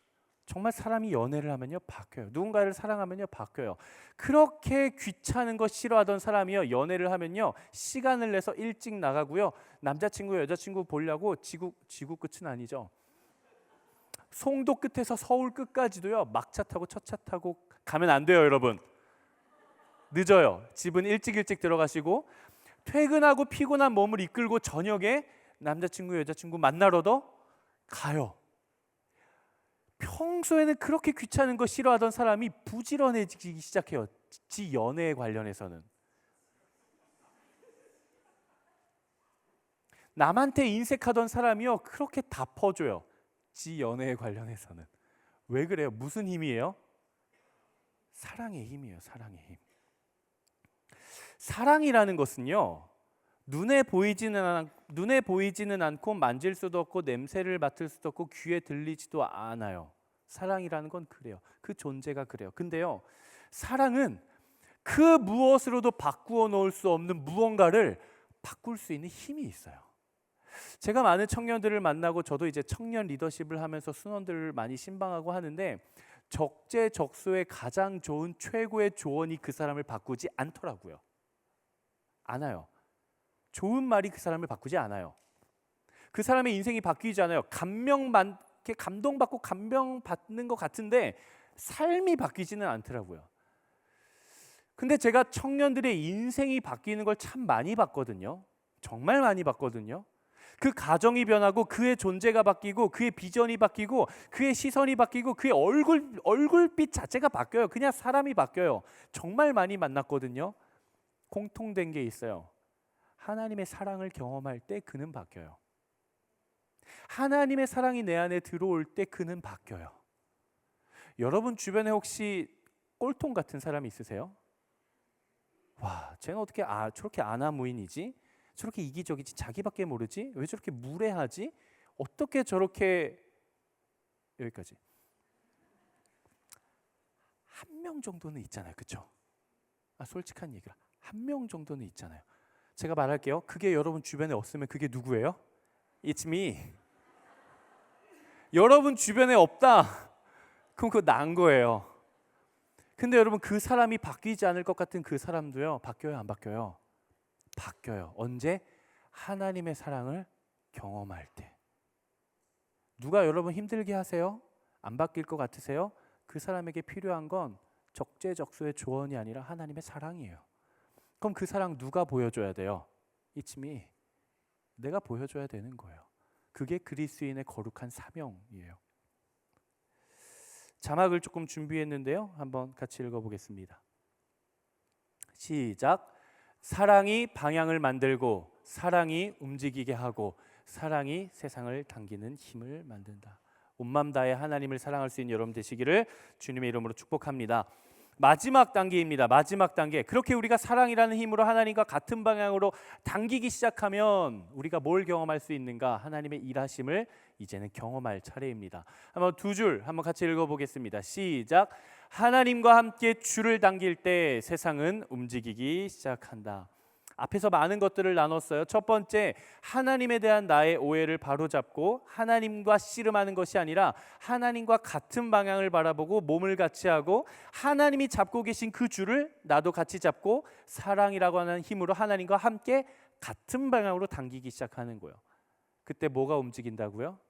정말 사람이 연애를 하면요, 바뀌어요. 누군가를 사랑하면요, 바뀌어요. 그렇게 귀찮은 거 싫어하던 사람이요, 연애를 하면요, 시간을 내서 일찍 나가고요, 남자친구 여자친구 보려고 지구 끝은 아니죠, 송도 끝에서 서울 끝까지도요, 막차 타고 첫 차 타고 가면 안 돼요. 여러분 늦어요. 집은 일찍 들어가시고, 퇴근하고 피곤한 몸을 이끌고 저녁에 남자친구 여자친구 만나러도 가요. 평소에는 그렇게 귀찮은 거 싫어하던 사람이 부지런해지기 시작해요. 지 연애에 관련해서는. 남한테 인색하던 사람이요, 그렇게 다 퍼줘요. 지 연애에 관련해서는. 왜 그래요? 무슨 힘이에요? 사랑의 힘이에요. 사랑의 힘. 사랑이라는 것은요, 눈에 보이지는 않고 만질 수도 없고 냄새를 맡을 수도 없고 귀에 들리지도 않아요. 사랑이라는 건 그래요. 그 존재가 그래요. 근데요, 사랑은 그 무엇으로도 바꾸어 놓을 수 없는 무언가를 바꿀 수 있는 힘이 있어요. 제가 많은 청년들을 만나고, 저도 이제 청년 리더십을 하면서 순원들을 많이 신방하고 하는데, 적재적소의 가장 좋은 최고의 조언이 그 사람을 바꾸지 않더라고요. 않아요. 좋은 말이 그 사람을 바꾸지 않아요. 그 사람의 인생이 바뀌지 않아요. 감동받고 감명받는 것 같은데 삶이 바뀌지는 않더라고요. 근데 제가 청년들의 인생이 바뀌는 걸 참 많이 봤거든요. 정말 많이 봤거든요. 그 가정이 변하고, 그의 존재가 바뀌고, 그의 비전이 바뀌고, 그의 시선이 바뀌고, 그의 얼굴빛 자체가 바뀌어요. 그냥 사람이 바뀌어요. 정말 많이 만났거든요. 공통된 게 있어요. 하나님의 사랑을 경험할 때 그는 바뀌어요. 하나님의 사랑이 내 안에 들어올 때 그는 바뀌어요. 여러분 주변에 혹시 꼴통 같은 사람이 있으세요? 와, 쟤는 어떻게 저렇게 아나무인이지? 저렇게 이기적이지? 자기밖에 모르지? 왜 저렇게 무례하지? 어떻게 저렇게 여기까지. 한 명 정도는 있잖아요. 그렇죠? 솔직한 얘기라. 한 명 정도는 있잖아요. 제가 말할게요. 그게 여러분 주변에 없으면 그게 누구예요? It's me. 여러분 주변에 없다. 그럼 그거 난 거예요. 근데 여러분 그 사람이 바뀌지 않을 것 같은 그 사람도요. 바뀌어요, 안 바뀌어요? 바뀌어요. 언제? 하나님의 사랑을 경험할 때. 누가 여러분 힘들게 하세요? 안 바뀔 것 같으세요? 그 사람에게 필요한 건 적재적소의 조언이 아니라 하나님의 사랑이에요. 그럼 그 사랑 누가 보여줘야 돼요? It's me. 내가 보여줘야 되는 거예요. 그게 그리스도인의 거룩한 사명이에요. 자막을 조금 준비했는데요. 한번 같이 읽어보겠습니다. 시작. 사랑이 방향을 만들고 사랑이 움직이게 하고 사랑이 세상을 당기는 힘을 만든다. 온 마음 다해 하나님을 사랑할 수 있는 여러분 되시기를 주님의 이름으로 축복합니다. 마지막 단계입니다. 마지막 단계. 그렇게 우리가 사랑이라는 힘으로 하나님과 같은 방향으로 당기기 시작하면 우리가 뭘 경험할 수 있는가? 하나님의 일하심을 이제는 경험할 차례입니다. 한번 두 줄 한번 같이 읽어보겠습니다. 시작. 하나님과 함께 줄을 당길 때 세상은 움직이기 시작한다. 앞에서 많은 것들을 나눴어요. 첫 번째, 하나님에 대한 나의 오해를 바로잡고 하나님과 씨름하는 것이 아니라 하나님과 같은 방향을 바라보고 몸을 같이 하고 하나님이 잡고 계신 그 줄을 나도 같이 잡고 사랑이라고 하는 힘으로 하나님과 함께 같은 방향으로 당기기 시작하는 거예요. 그때 뭐가 움직인다고요?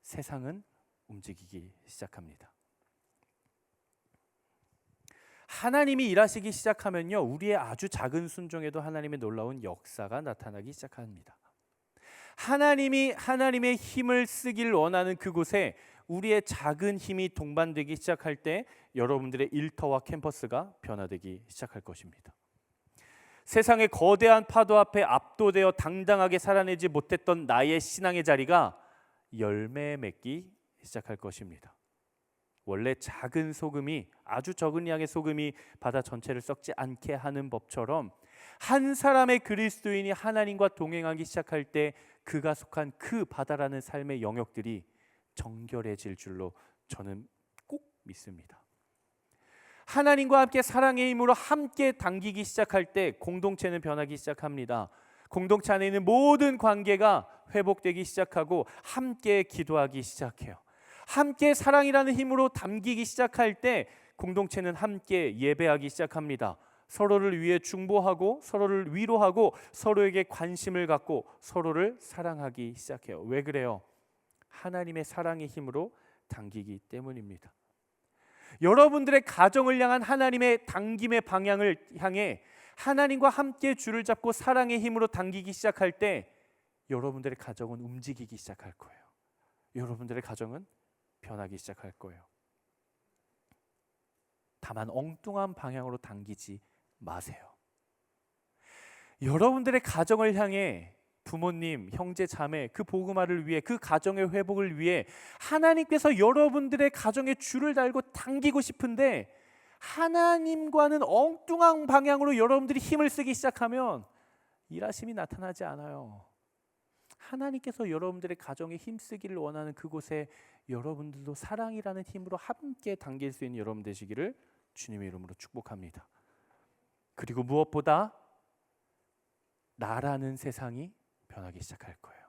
세상은 움직이기 시작합니다. 하나님이 일하시기 시작하면요, 우리의 아주 작은 순종에도 하나님의 놀라운 역사가 나타나기 시작합니다. 하나님이 하나님의 힘을 쓰길 원하는 그곳에 우리의 작은 힘이 동반되기 시작할 때 여러분들의 일터와 캠퍼스가 변화되기 시작할 것입니다. 세상의 거대한 파도 앞에 압도되어 당당하게 살아내지 못했던 나의 신앙의 자리가 열매 맺기 시작할 것입니다. 원래 작은 소금이, 아주 적은 양의 소금이 바다 전체를 썩지 않게 하는 법처럼 한 사람의 그리스도인이 하나님과 동행하기 시작할 때 그가 속한 그 바다라는 삶의 영역들이 정결해질 줄로 저는 꼭 믿습니다. 하나님과 함께 사랑의 힘으로 함께 당기기 시작할 때 공동체는 변하기 시작합니다. 공동체 안에 있는 모든 관계가 회복되기 시작하고 함께 기도하기 시작해요. 함께 사랑이라는 힘으로 담기기 시작할 때 공동체는 함께 예배하기 시작합니다. 서로를 위해 중보하고 서로를 위로하고 서로에게 관심을 갖고 서로를 사랑하기 시작해요. 왜 그래요? 하나님의 사랑의 힘으로 당기기 때문입니다. 여러분들의 가정을 향한 하나님의 당김의 방향을 향해 하나님과 함께 줄을 잡고 사랑의 힘으로 당기기 시작할 때 여러분들의 가정은 움직이기 시작할 거예요. 여러분들의 가정은 변하기 시작할 거예요. 다만 엉뚱한 방향으로 당기지 마세요. 여러분들의 가정을 향해 부모님, 형제, 자매 그 복음화를 위해 그 가정의 회복을 위해 하나님께서 여러분들의 가정에 줄을 달고 당기고 싶은데 하나님과는 엉뚱한 방향으로 여러분들이 힘을 쓰기 시작하면 일하심이 나타나지 않아요. 하나님께서 여러분들의 가정에 힘쓰기를 원하는 그곳에 여러분들도 사랑이라는 힘으로 함께 당길 수 있는 여러분 되시기를 주님의 이름으로 축복합니다. 그리고 무엇보다 나라는 세상이 변하기 시작할 거예요.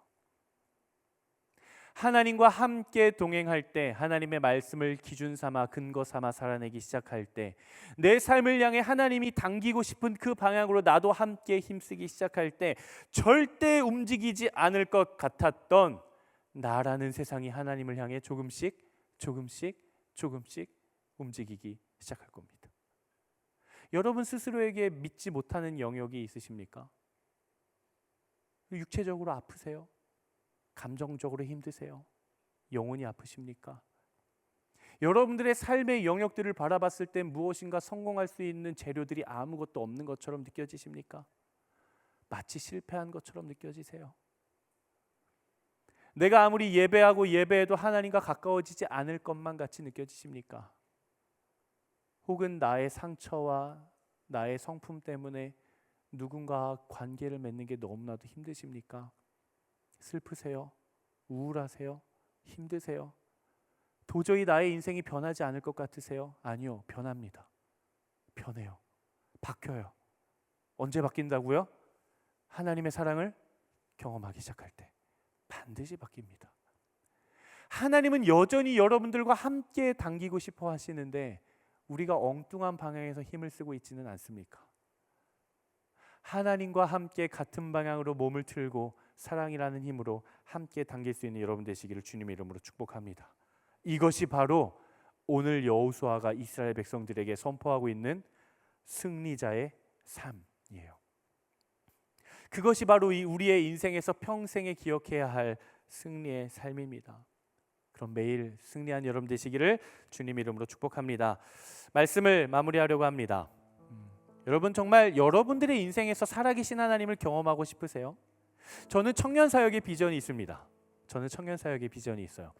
하나님과 함께 동행할 때, 하나님의 말씀을 기준 삼아 근거 삼아 살아내기 시작할 때, 내 삶을 향해 하나님이 당기고 싶은 그 방향으로 나도 함께 힘쓰기 시작할 때 절대 움직이지 않을 것 같았던 나라는 세상이 하나님을 향해 조금씩 움직이기 시작할 겁니다. 여러분 스스로에게 믿지 못하는 영역이 있으십니까? 육체적으로 아프세요? 감정적으로 힘드세요? 영혼이 아프십니까? 여러분들의 삶의 영역들을 바라봤을 때 무엇인가 성공할 수 있는 재료들이 아무것도 없는 것처럼 느껴지십니까? 마치 실패한 것처럼 느껴지세요? 내가 아무리 예배하고 예배해도 하나님과 가까워지지 않을 것만 같이 느껴지십니까? 혹은 나의 상처와 나의 성품 때문에 누군가와 관계를 맺는 게 너무나도 힘드십니까? 슬프세요? 우울하세요? 힘드세요? 도저히 나의 인생이 변하지 않을 것 같으세요? 아니요, 변합니다. 변해요. 바뀌어요. 언제 바뀐다고요? 하나님의 사랑을 경험하기 시작할 때 반드시 바뀝니다. 하나님은 여전히 여러분들과 함께 당기고 싶어 하시는데 우리가 엉뚱한 방향에서 힘을 쓰고 있지는 않습니까? 하나님과 함께 같은 방향으로 몸을 틀고 사랑이라는 힘으로 함께 당길 수 있는 여러분 되시기를 주님의 이름으로 축복합니다. 이것이 바로 오늘 여호수아가 이스라엘 백성들에게 선포하고 있는 승리자의 삶이에요. 그것이 바로 우리의 인생에서 평생에 기억해야 할 승리의 삶입니다. 그럼 매일 승리한 여러분 되시기를 주님 이름으로 축복합니다. 말씀을 마무리하려고 합니다. 여러분 정말 여러분들의 인생에서 살아계신 하나님을 경험하고 싶으세요? 저는 청년사역의 비전이 있습니다. 저는 청년사역의 비전이 있어요.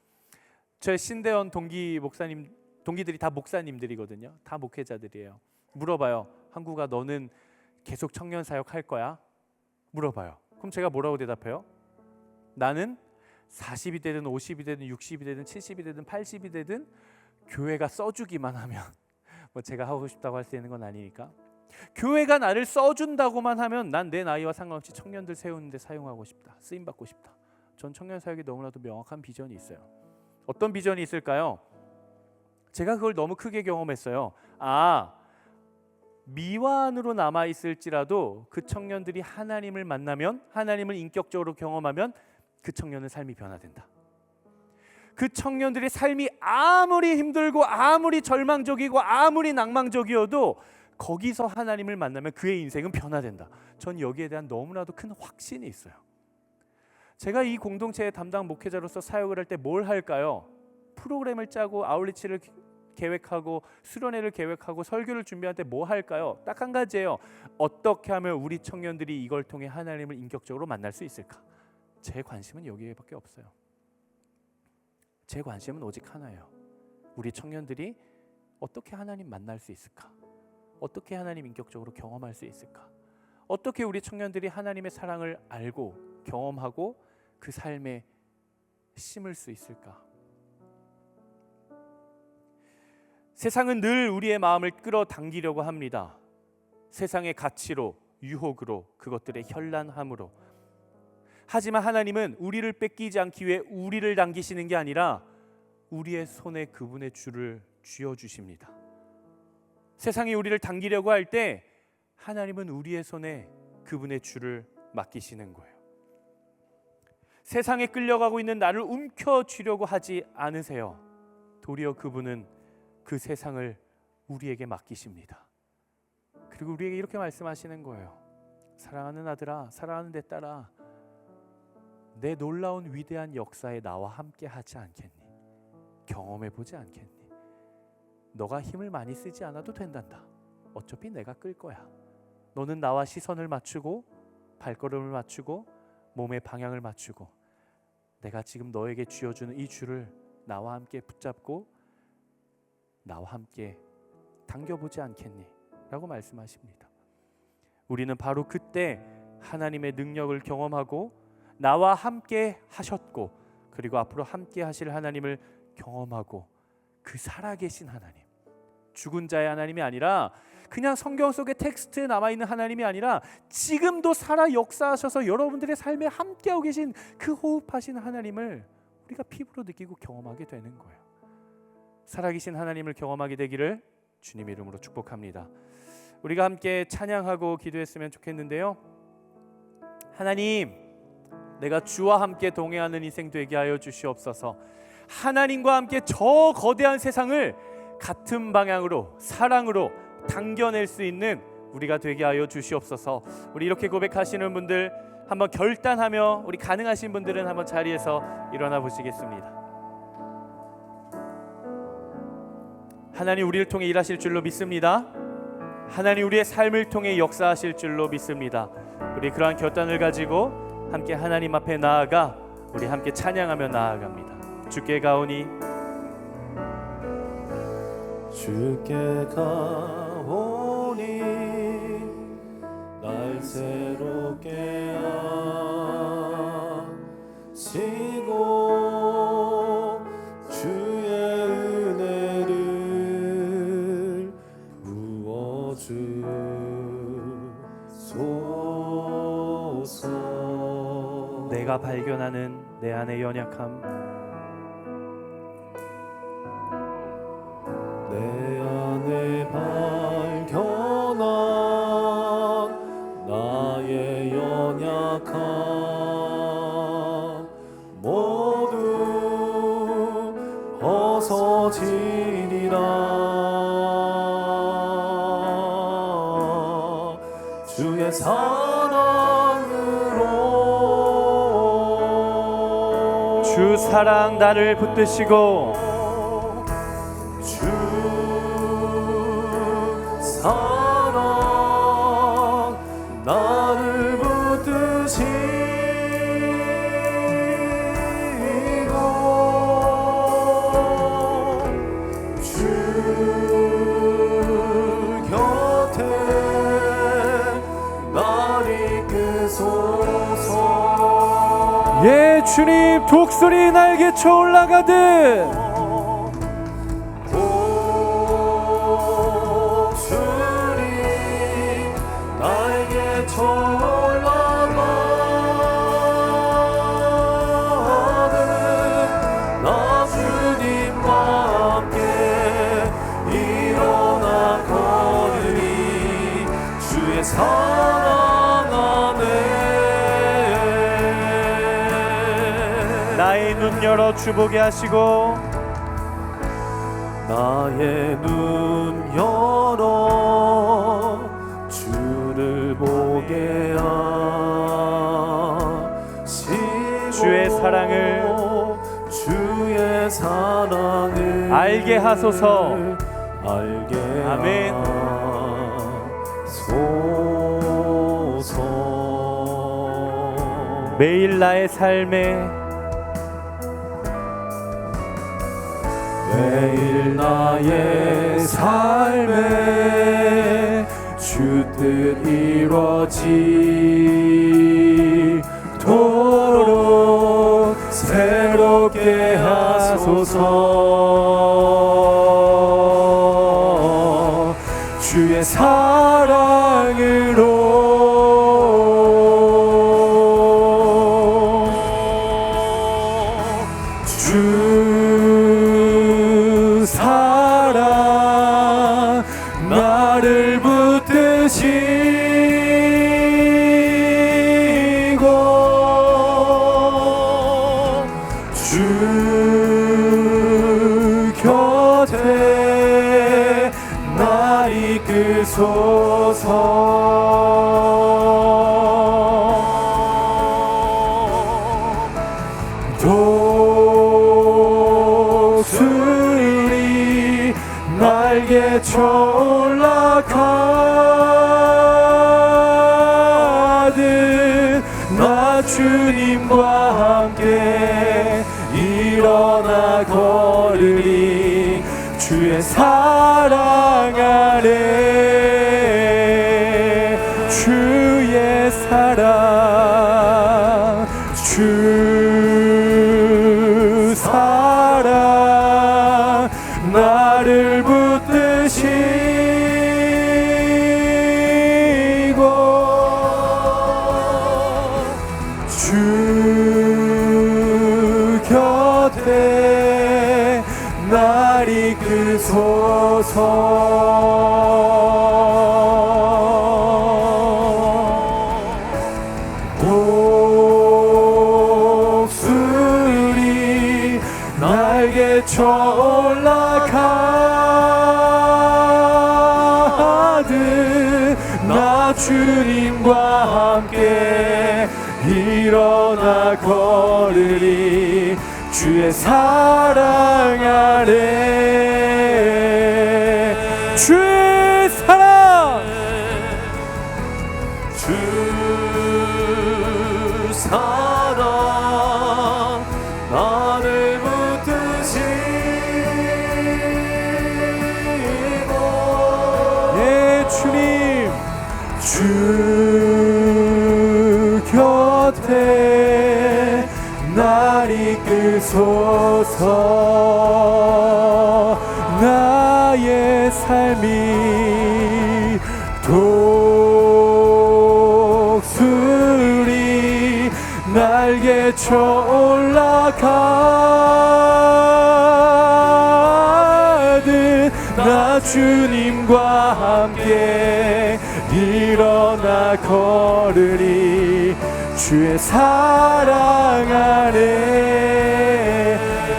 제 신대원 동기들이 다 목사님들이거든요. 다 목회자들이에요. 물어봐요. 한국아, 너는 계속 청년사역 할 거야? 물어봐요. 그럼 제가 뭐라고 대답해요? 나는 40이 되든 50이 되든 60이 되든 70이 되든 80이 되든 교회가 써주기만 하면 뭐 제가 하고 싶다고 할 수 있는 건 아니니까, 교회가 나를 써준다고만 하면 난 내 나이와 상관없이 청년들 세우는 데 사용하고 싶다. 쓰임받고 싶다. 전 청년사역에 너무나도 명확한 비전이 있어요. 어떤 비전이 있을까요? 제가 그걸 너무 크게 경험했어요. 미완으로 남아있을지라도 그 청년들이 하나님을 만나면, 하나님을 인격적으로 경험하면 그 청년의 삶이 변화된다. 그 청년들의 삶이 아무리 힘들고 아무리 절망적이고 아무리 낭망적이어도 거기서 하나님을 만나면 그의 인생은 변화된다. 전 여기에 대한 너무나도 큰 확신이 있어요. 제가 이 공동체의 담당 목회자로서 사역을 할 때 뭘 할까요? 프로그램을 짜고 아울리치를 계획하고 수련회를 계획하고 설교를 준비할 때 뭐 할까요? 딱 한 가지예요. 어떻게 하면 우리 청년들이 이걸 통해 하나님을 인격적으로 만날 수 있을까? 제 관심은 여기에밖에 없어요. 제 관심은 오직 하나예요. 우리 청년들이 어떻게 하나님 만날 수 있을까? 어떻게 하나님 인격적으로 경험할 수 있을까? 어떻게 우리 청년들이 하나님의 사랑을 알고 경험하고 그 삶에 심을 수 있을까? 세상은 늘 우리의 마음을 끌어당기려고 합니다. 세상의 가치로, 유혹으로, 그것들의 현란함으로. 하지만 하나님은 우리를 뺏기지 않기 위해 우리를 당기시는 게 아니라 우리의 손에 그분의 줄을 쥐어주십니다. 세상이 우리를 당기려고 할 때 하나님은 우리의 손에 그분의 줄을 맡기시는 거예요. 세상에 끌려가고 있는 나를 움켜쥐려고 하지 않으세요. 도리어 그분은 그 세상을 우리에게 맡기십니다. 그리고 우리에게 이렇게 말씀하시는 거예요. 사랑하는 아들아, 사랑하는 내 딸아, 내 놀라운 위대한 역사에 나와 함께 하지 않겠니? 경험해보지 않겠니? 너가 힘을 많이 쓰지 않아도 된단다. 어차피 내가 끌 거야. 너는 나와 시선을 맞추고 발걸음을 맞추고 몸의 방향을 맞추고 내가 지금 너에게 쥐어주는 이 줄을 나와 함께 붙잡고 나와 함께 당겨보지 않겠니? 라고 말씀하십니다. 우리는 바로 그때 하나님의 능력을 경험하고 나와 함께 하셨고 그리고 앞으로 함께 하실 하나님을 경험하고 그 살아계신 하나님, 죽은 자의 하나님이 아니라 그냥 성경 속에 텍스트에 남아있는 하나님이 아니라 지금도 살아 역사하셔서 여러분들의 삶에 함께하고 계신 그 호흡하신 하나님을 우리가 피부로 느끼고 경험하게 되는 거예요. 살아계신 하나님을 경험하게 되기를 주님의 이름으로 축복합니다. 우리가 함께 찬양하고 기도했으면 좋겠는데요. 하나님, 내가 주와 함께 동행하는 인생 되게 하여 주시옵소서. 하나님과 함께 저 거대한 세상을 같은 방향으로 사랑으로 당겨낼 수 있는 우리가 되게 하여 주시옵소서. 우리 이렇게 고백하시는 분들 한번 결단하며, 우리 가능하신 분들은 한번 자리에서 일어나 보시겠습니다. 하나님 우리를 통해 일하실 줄로 믿습니다. 하나님 우리의 삶을 통해 역사하실 줄로 믿습니다. 우리 그러한 결단을 가지고 함께 하나님 앞에 나아가 우리 함께 찬양하며 나아갑니다. 주께 가오니 주께 가오니 날 새롭게 하시고 주의 은혜를 부어주소서. 내가 발견하는 내 안의 연약함, 내 안에 발견한 나의 연약함 모두 벗어지리라. 주의 사랑으로 주 사랑 나를 붙드시고 주 사랑 나를 붙드시고 주 곁에 날 이끄소서. 예 주님 독수리 날개쳐 올라가듯 나의 눈 열어 주보게 하시고 나의 눈 열어 주를 보게 하시고 주의 사랑을 알게 하소서. 알게 아멘. 하소서. 매일 나의 삶에 매일 나의 삶에 주 뜻 이루어지도록 새롭게 하소서. 주의 사랑으로 주 사랑 나를 붙드시고 주 곁에 날 이끄소서. 독수리 날개쳐 올라가듯 나 주님과 함께 일어나 걸으리. 주의 사랑 아래 주의 사랑 주 사랑 나를 붙드시고 주 곁에 날 이끄소서. 독수리 날개쳐 올라가듯 나 주님과 함께 일어나 걸으리. 주의 사랑 아래 주의 사랑 주 사랑 주 곁에 날 이끄소서. 나의 삶이 독수리 날개쳐 올라가듯 나 주님과 함께 일어나 걸으리. 주의 사랑 안에.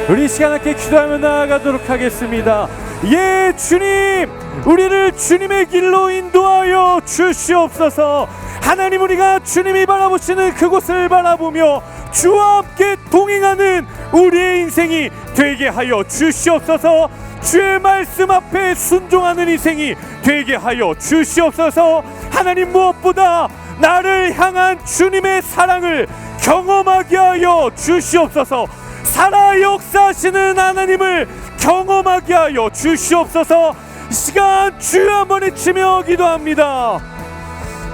우리 시간 함께 기도하며 나아가도록 하겠습니다. 예, 주님, 우리를 주님의 길로 인도하여 주시옵소서. 하나님, 우리가 주님이 바라보시는 그곳을 바라보며 주와 함께 동행하는 우리의 인생이 되게 하여 주시옵소서. 주의 말씀 앞에 순종하는 인생이 되게 하여 주시옵소서. 하나님, 무엇보다 나를 향한 주님의 사랑을 경험하게 하여 주시옵소서. 살아 역사하시는 하나님을 경험하게 하여 주시옵소서. 이 시간 주여 한번 외치며 기도합니다.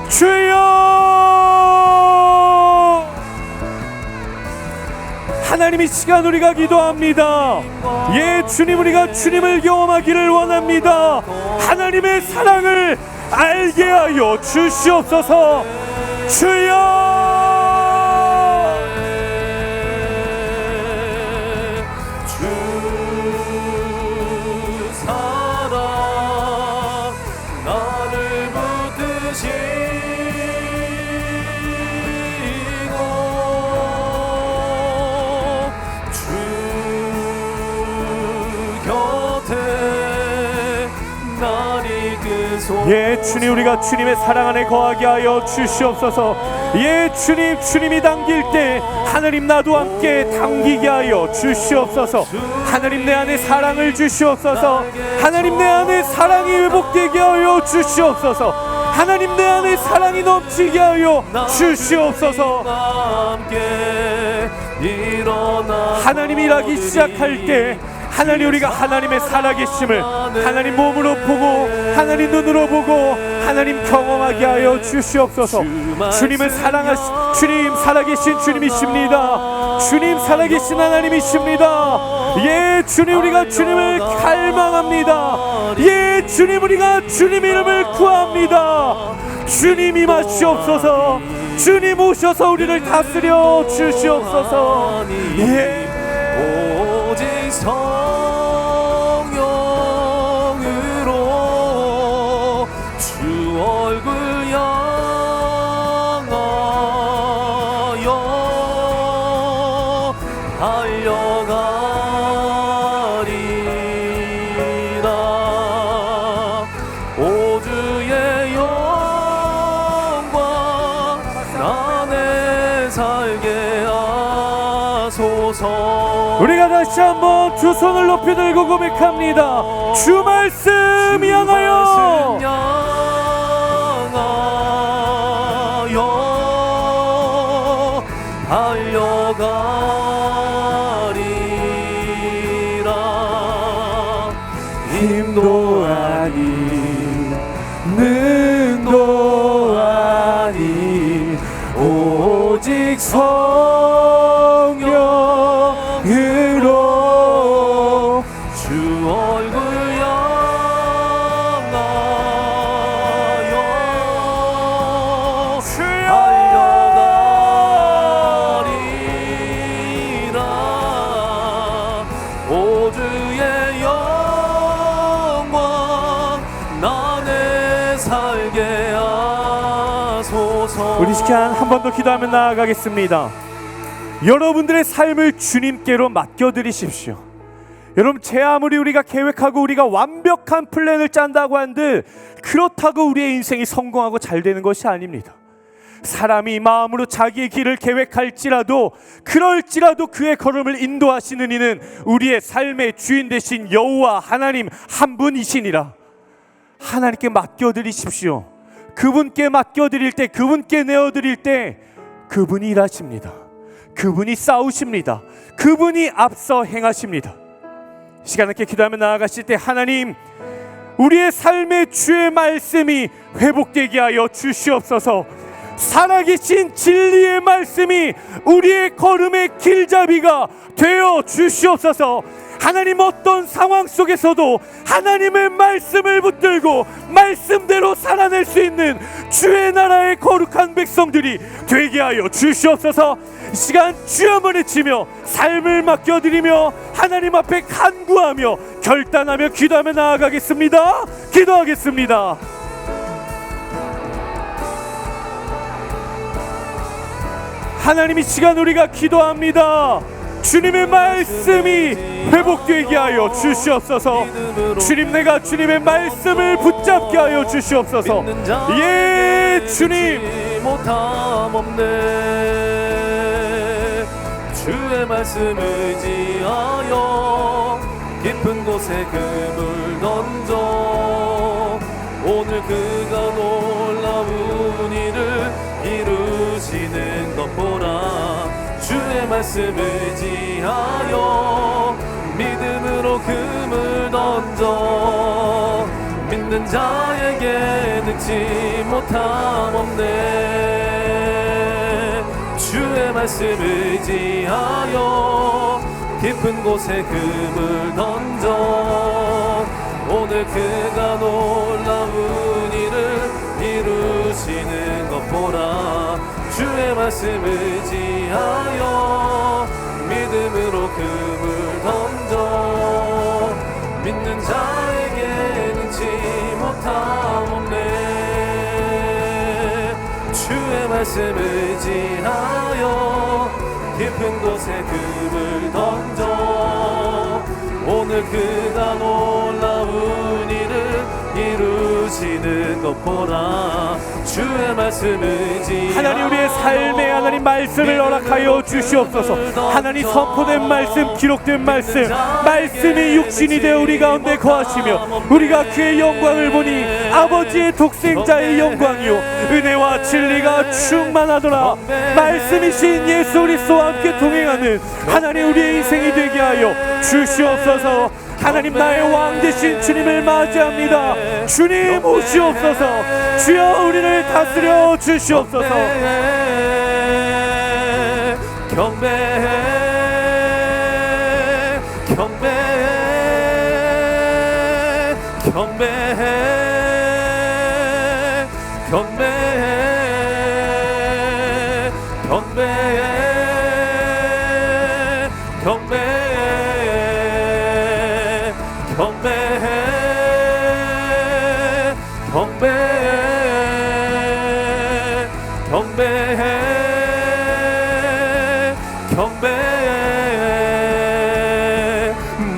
주여. 하나님, 이 시간 우리가 기도합니다. 예, 주님, 우리가 주님을 경험하기를 원합니다. 하나님의 사랑을 알게 하여 주시옵소서. 주여. 예, 주님, 우리가 주님의 사랑 안에 거하게 하여 주시옵소서. 예, 주님, 주님이 당길 때 하나님 나도 함께 당기게 하여 주시옵소서. 하나님, 내 안에 사랑을 주시옵소서. 하나님, 내 안에 사랑이 회복되게 하여 주시옵소서. 하나님, 내 안에 사랑이 넘치게 하여 주시옵소서. 하나님이 일하기 시작할 때 하나님, 우리가 하나님의 살아계심을 하나님 몸으로 보고 하나님 눈으로 보고 하나님 경험하게 하여 주시옵소서. 주님을 사랑하신 주님, 살아계신 주님이십니다. 주님, 살아계신 하나님이십니다. 예, 주님, 우리가 주님을 갈망합니다. 예, 주님, 우리가 주님 이름을 구합니다. 주님 임하시옵소서. 주님 오셔서 우리를 다스려 주시옵소서. 예, 오직 성령으로 주 얼굴 향하여 달려가리라. 오 주의 영광 안에 살게 하소서. 우리가 다시 한번 주 손을 높이 들고 고백합니다. 주 말씀 향하여 달려가리라. 힘도 아닌 능도 아닌 오직 성령으로 주 얼굴 향하여 달려가리라. 오 주의 영광 나에 살게 하소서. 우리 시간 한 번 더 기도하며 나아가겠습니다. 여러분들의 삶을 주님께로 맡겨드리십시오. 여러분, 제 아무리 우리가 계획하고 우리가 완벽한 플랜을 짠다고 한들 그렇다고 우리의 인생이 성공하고 잘 되는 것이 아닙니다. 사람이 마음으로 자기의 길을 계획할지라도 그럴지라도 그의 걸음을 인도하시는 이는 우리의 삶의 주인 되신 여호와 하나님 한 분이시니라. 하나님께 맡겨드리십시오. 그분께 맡겨드릴 때, 그분께 내어드릴 때 그분이 일하십니다. 그분이 싸우십니다. 그분이 앞서 행하십니다. 시간 함께 기도하며 나아가실 때 하나님, 우리의 삶의 주의 말씀이 회복되게 하여 주시옵소서. 살아계신 진리의 말씀이 우리의 걸음의 길잡이가 되어 주시옵소서. 하나님, 어떤 상황 속에서도 하나님의 말씀을 붙들고 말씀대로 살아낼 수 있는 주의 나라의 거룩한 백성들이 되게 하여 주시옵소서. 이 시간 주여 한번 외치며 삶을 맡겨드리며 하나님 앞에 간구하며 결단하며 기도하며 나아가겠습니다. 기도하겠습니다. 하나님, 이 시간 우리가 기도합니다. 주님의 말씀이 회복되게 하여 주시옵소서. 주님, 내가 주님의 말씀을 붙잡게 하여 주시옵소서. 예, 주님. 못함 없네. 주의 말씀 의지하여 깊은 곳에 금을 던져 오늘 그가 놀라운 일을 이루시는 것 보라. 주의 말씀 의지하여 믿음으로 금을 던져 믿는 자에게 능치 못함 없네. 주의 말씀 의지하여 깊은 곳에 금을 던져 오늘 그가 놀라운 일을 이루시는 것 보라. 주의 말씀 의지하여 믿음으로 금을 던져 믿는 자에게 능치 못함 없네. 주의 말씀 의지하여 깊은 곳에 금을 던져 오늘 그가 놀라운 일을 이루시는 것 보라. 주의 말씀 의지하여 하나님, 우리의 삶에 하나님 말씀을 허락하여 주시옵소서. 하나님, 선포된 말씀, 기록된 말씀, 말씀이 육신이 되어 우리 가운데 거하시며 우리가 그의 영광을 보니 아버지의 독생자의 영광이요 은혜와 진리가 충만하더라. 말씀이신 예수 그리스도와 함께 동행하는 하나님, 우리의 인생이 되게 하여 주시옵소서. 하나님, 나의 왕 되신 주님을 맞이합니다. 주님 오시옵소서. 주여, 우리를 다스려 주시옵소서. 경배해 경배해 경배해 경배해 경배해 경배해 경배해 경배해 경배해 경배해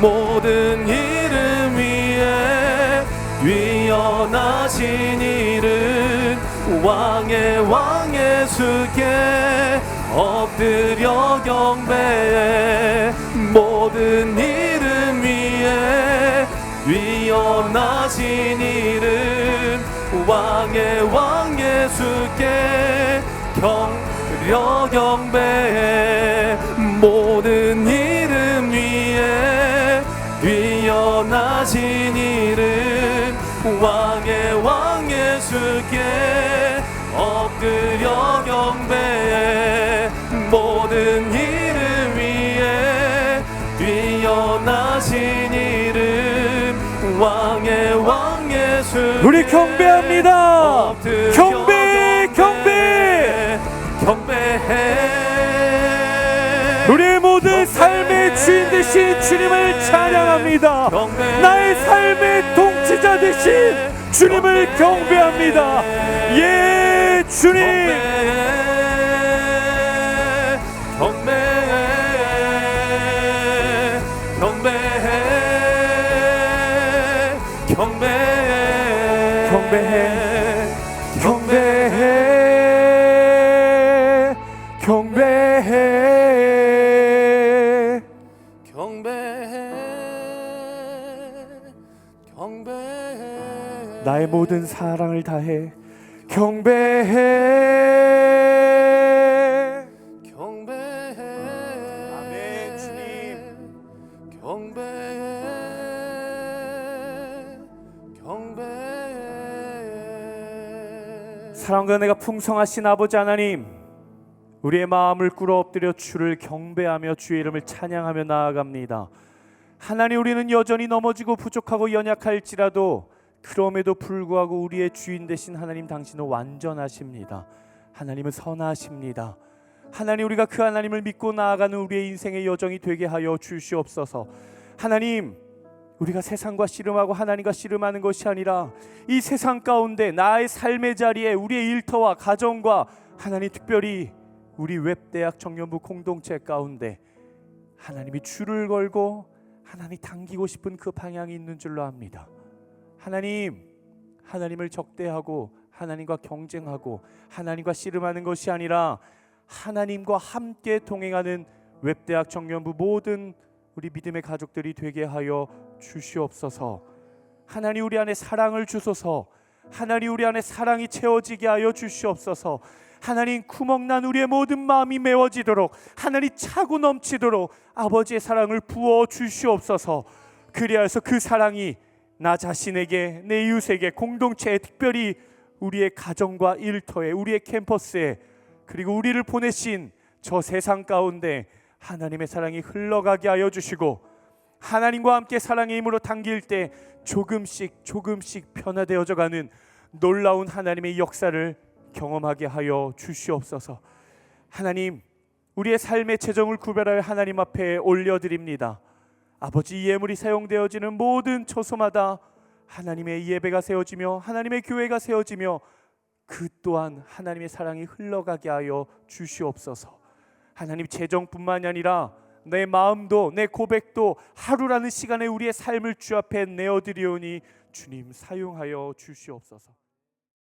모든 이름 위에 위엄하신 이름 왕의 왕의 수께 엎드려 경배해 모든 이름 위에 위엄하신 이름 왕의 왕의 수께 엎드려 경배해 모든 이름 위에 위엄하신 이름 왕의 왕의 수께 엎드려 경배해 모든 이름 위에 위엄하신 이름 왕의 왕의 수께 우리 경배합니다. 경배, 경배. 경배해 우리의 모든 삶의 주인 되신 주님을 찬양합니다. 나의 삶의 통치자 되신 주님을 경배합니다. 예, 주님. 경배해 경배해 경배해 경배해 경배해 경배해 경배해 경배해 나의 모든 사랑을 다해 경배해 경배해 아멘. 주님. 경배해 사랑과 은혜가 풍성하신 아버지 하나님, 우리의 마음을 꿇어 엎드려 주를 경배하며 주의 이름을 찬양하며 나아갑니다. 하나님, 우리는 여전히 넘어지고 부족하고 연약할지라도 그럼에도 불구하고 우리의 주인 되신 하나님 당신은 완전하십니다. 하나님은 선하십니다. 하나님, 우리가 그 하나님을 믿고 나아가는 우리의 인생의 여정이 되게 하여 주시옵소서. 하나님, 우리가 세상과 씨름하고 하나님과 씨름하는 것이 아니라 이 세상 가운데 나의 삶의 자리에 우리의 일터와 가정과 하나님, 특별히 우리 웹대학 청년부 공동체 가운데 하나님이 줄을 걸고 하나님 당기고 싶은 그 방향이 있는 줄로 압니다. 하나님, 하나님을 적대하고 하나님과 경쟁하고 하나님과 씨름하는 것이 아니라 하나님과 함께 동행하는 웹대학 청년부 모든 우리 믿음의 가족들이 되게 하여 주시옵소서. 하나님, 우리 안에 사랑을 주소서. 하나님, 우리 안에 사랑이 채워지게 하여 주시옵소서. 하나님, 구멍난 우리의 모든 마음이 메워지도록, 하나님 차고 넘치도록 아버지의 사랑을 부어 주시옵소서. 그리하여서 그 사랑이 나 자신에게, 내 이웃에게, 공동체에, 특별히 우리의 가정과 일터에, 우리의 캠퍼스에, 그리고 우리를 보내신 저 세상 가운데 하나님의 사랑이 흘러가게 하여 주시고, 하나님과 함께 사랑의 힘으로 당길 때 조금씩 변화되어져 가는 놀라운 하나님의 역사를 경험하게 하여 주시옵소서. 하나님, 우리의 삶의 재정을 구별하여 하나님 앞에 올려드립니다. 아버지, 이 예물이 사용되어지는 모든 처소마다 하나님의 예배가 세워지며 하나님의 교회가 세워지며 그 또한 하나님의 사랑이 흘러가게 하여 주시옵소서. 하나님, 재정뿐만이 아니라 내 마음도, 내 고백도 하루라는 시간에 우리의 삶을 주 앞에 내어드리오니 주님 사용하여 주시옵소서.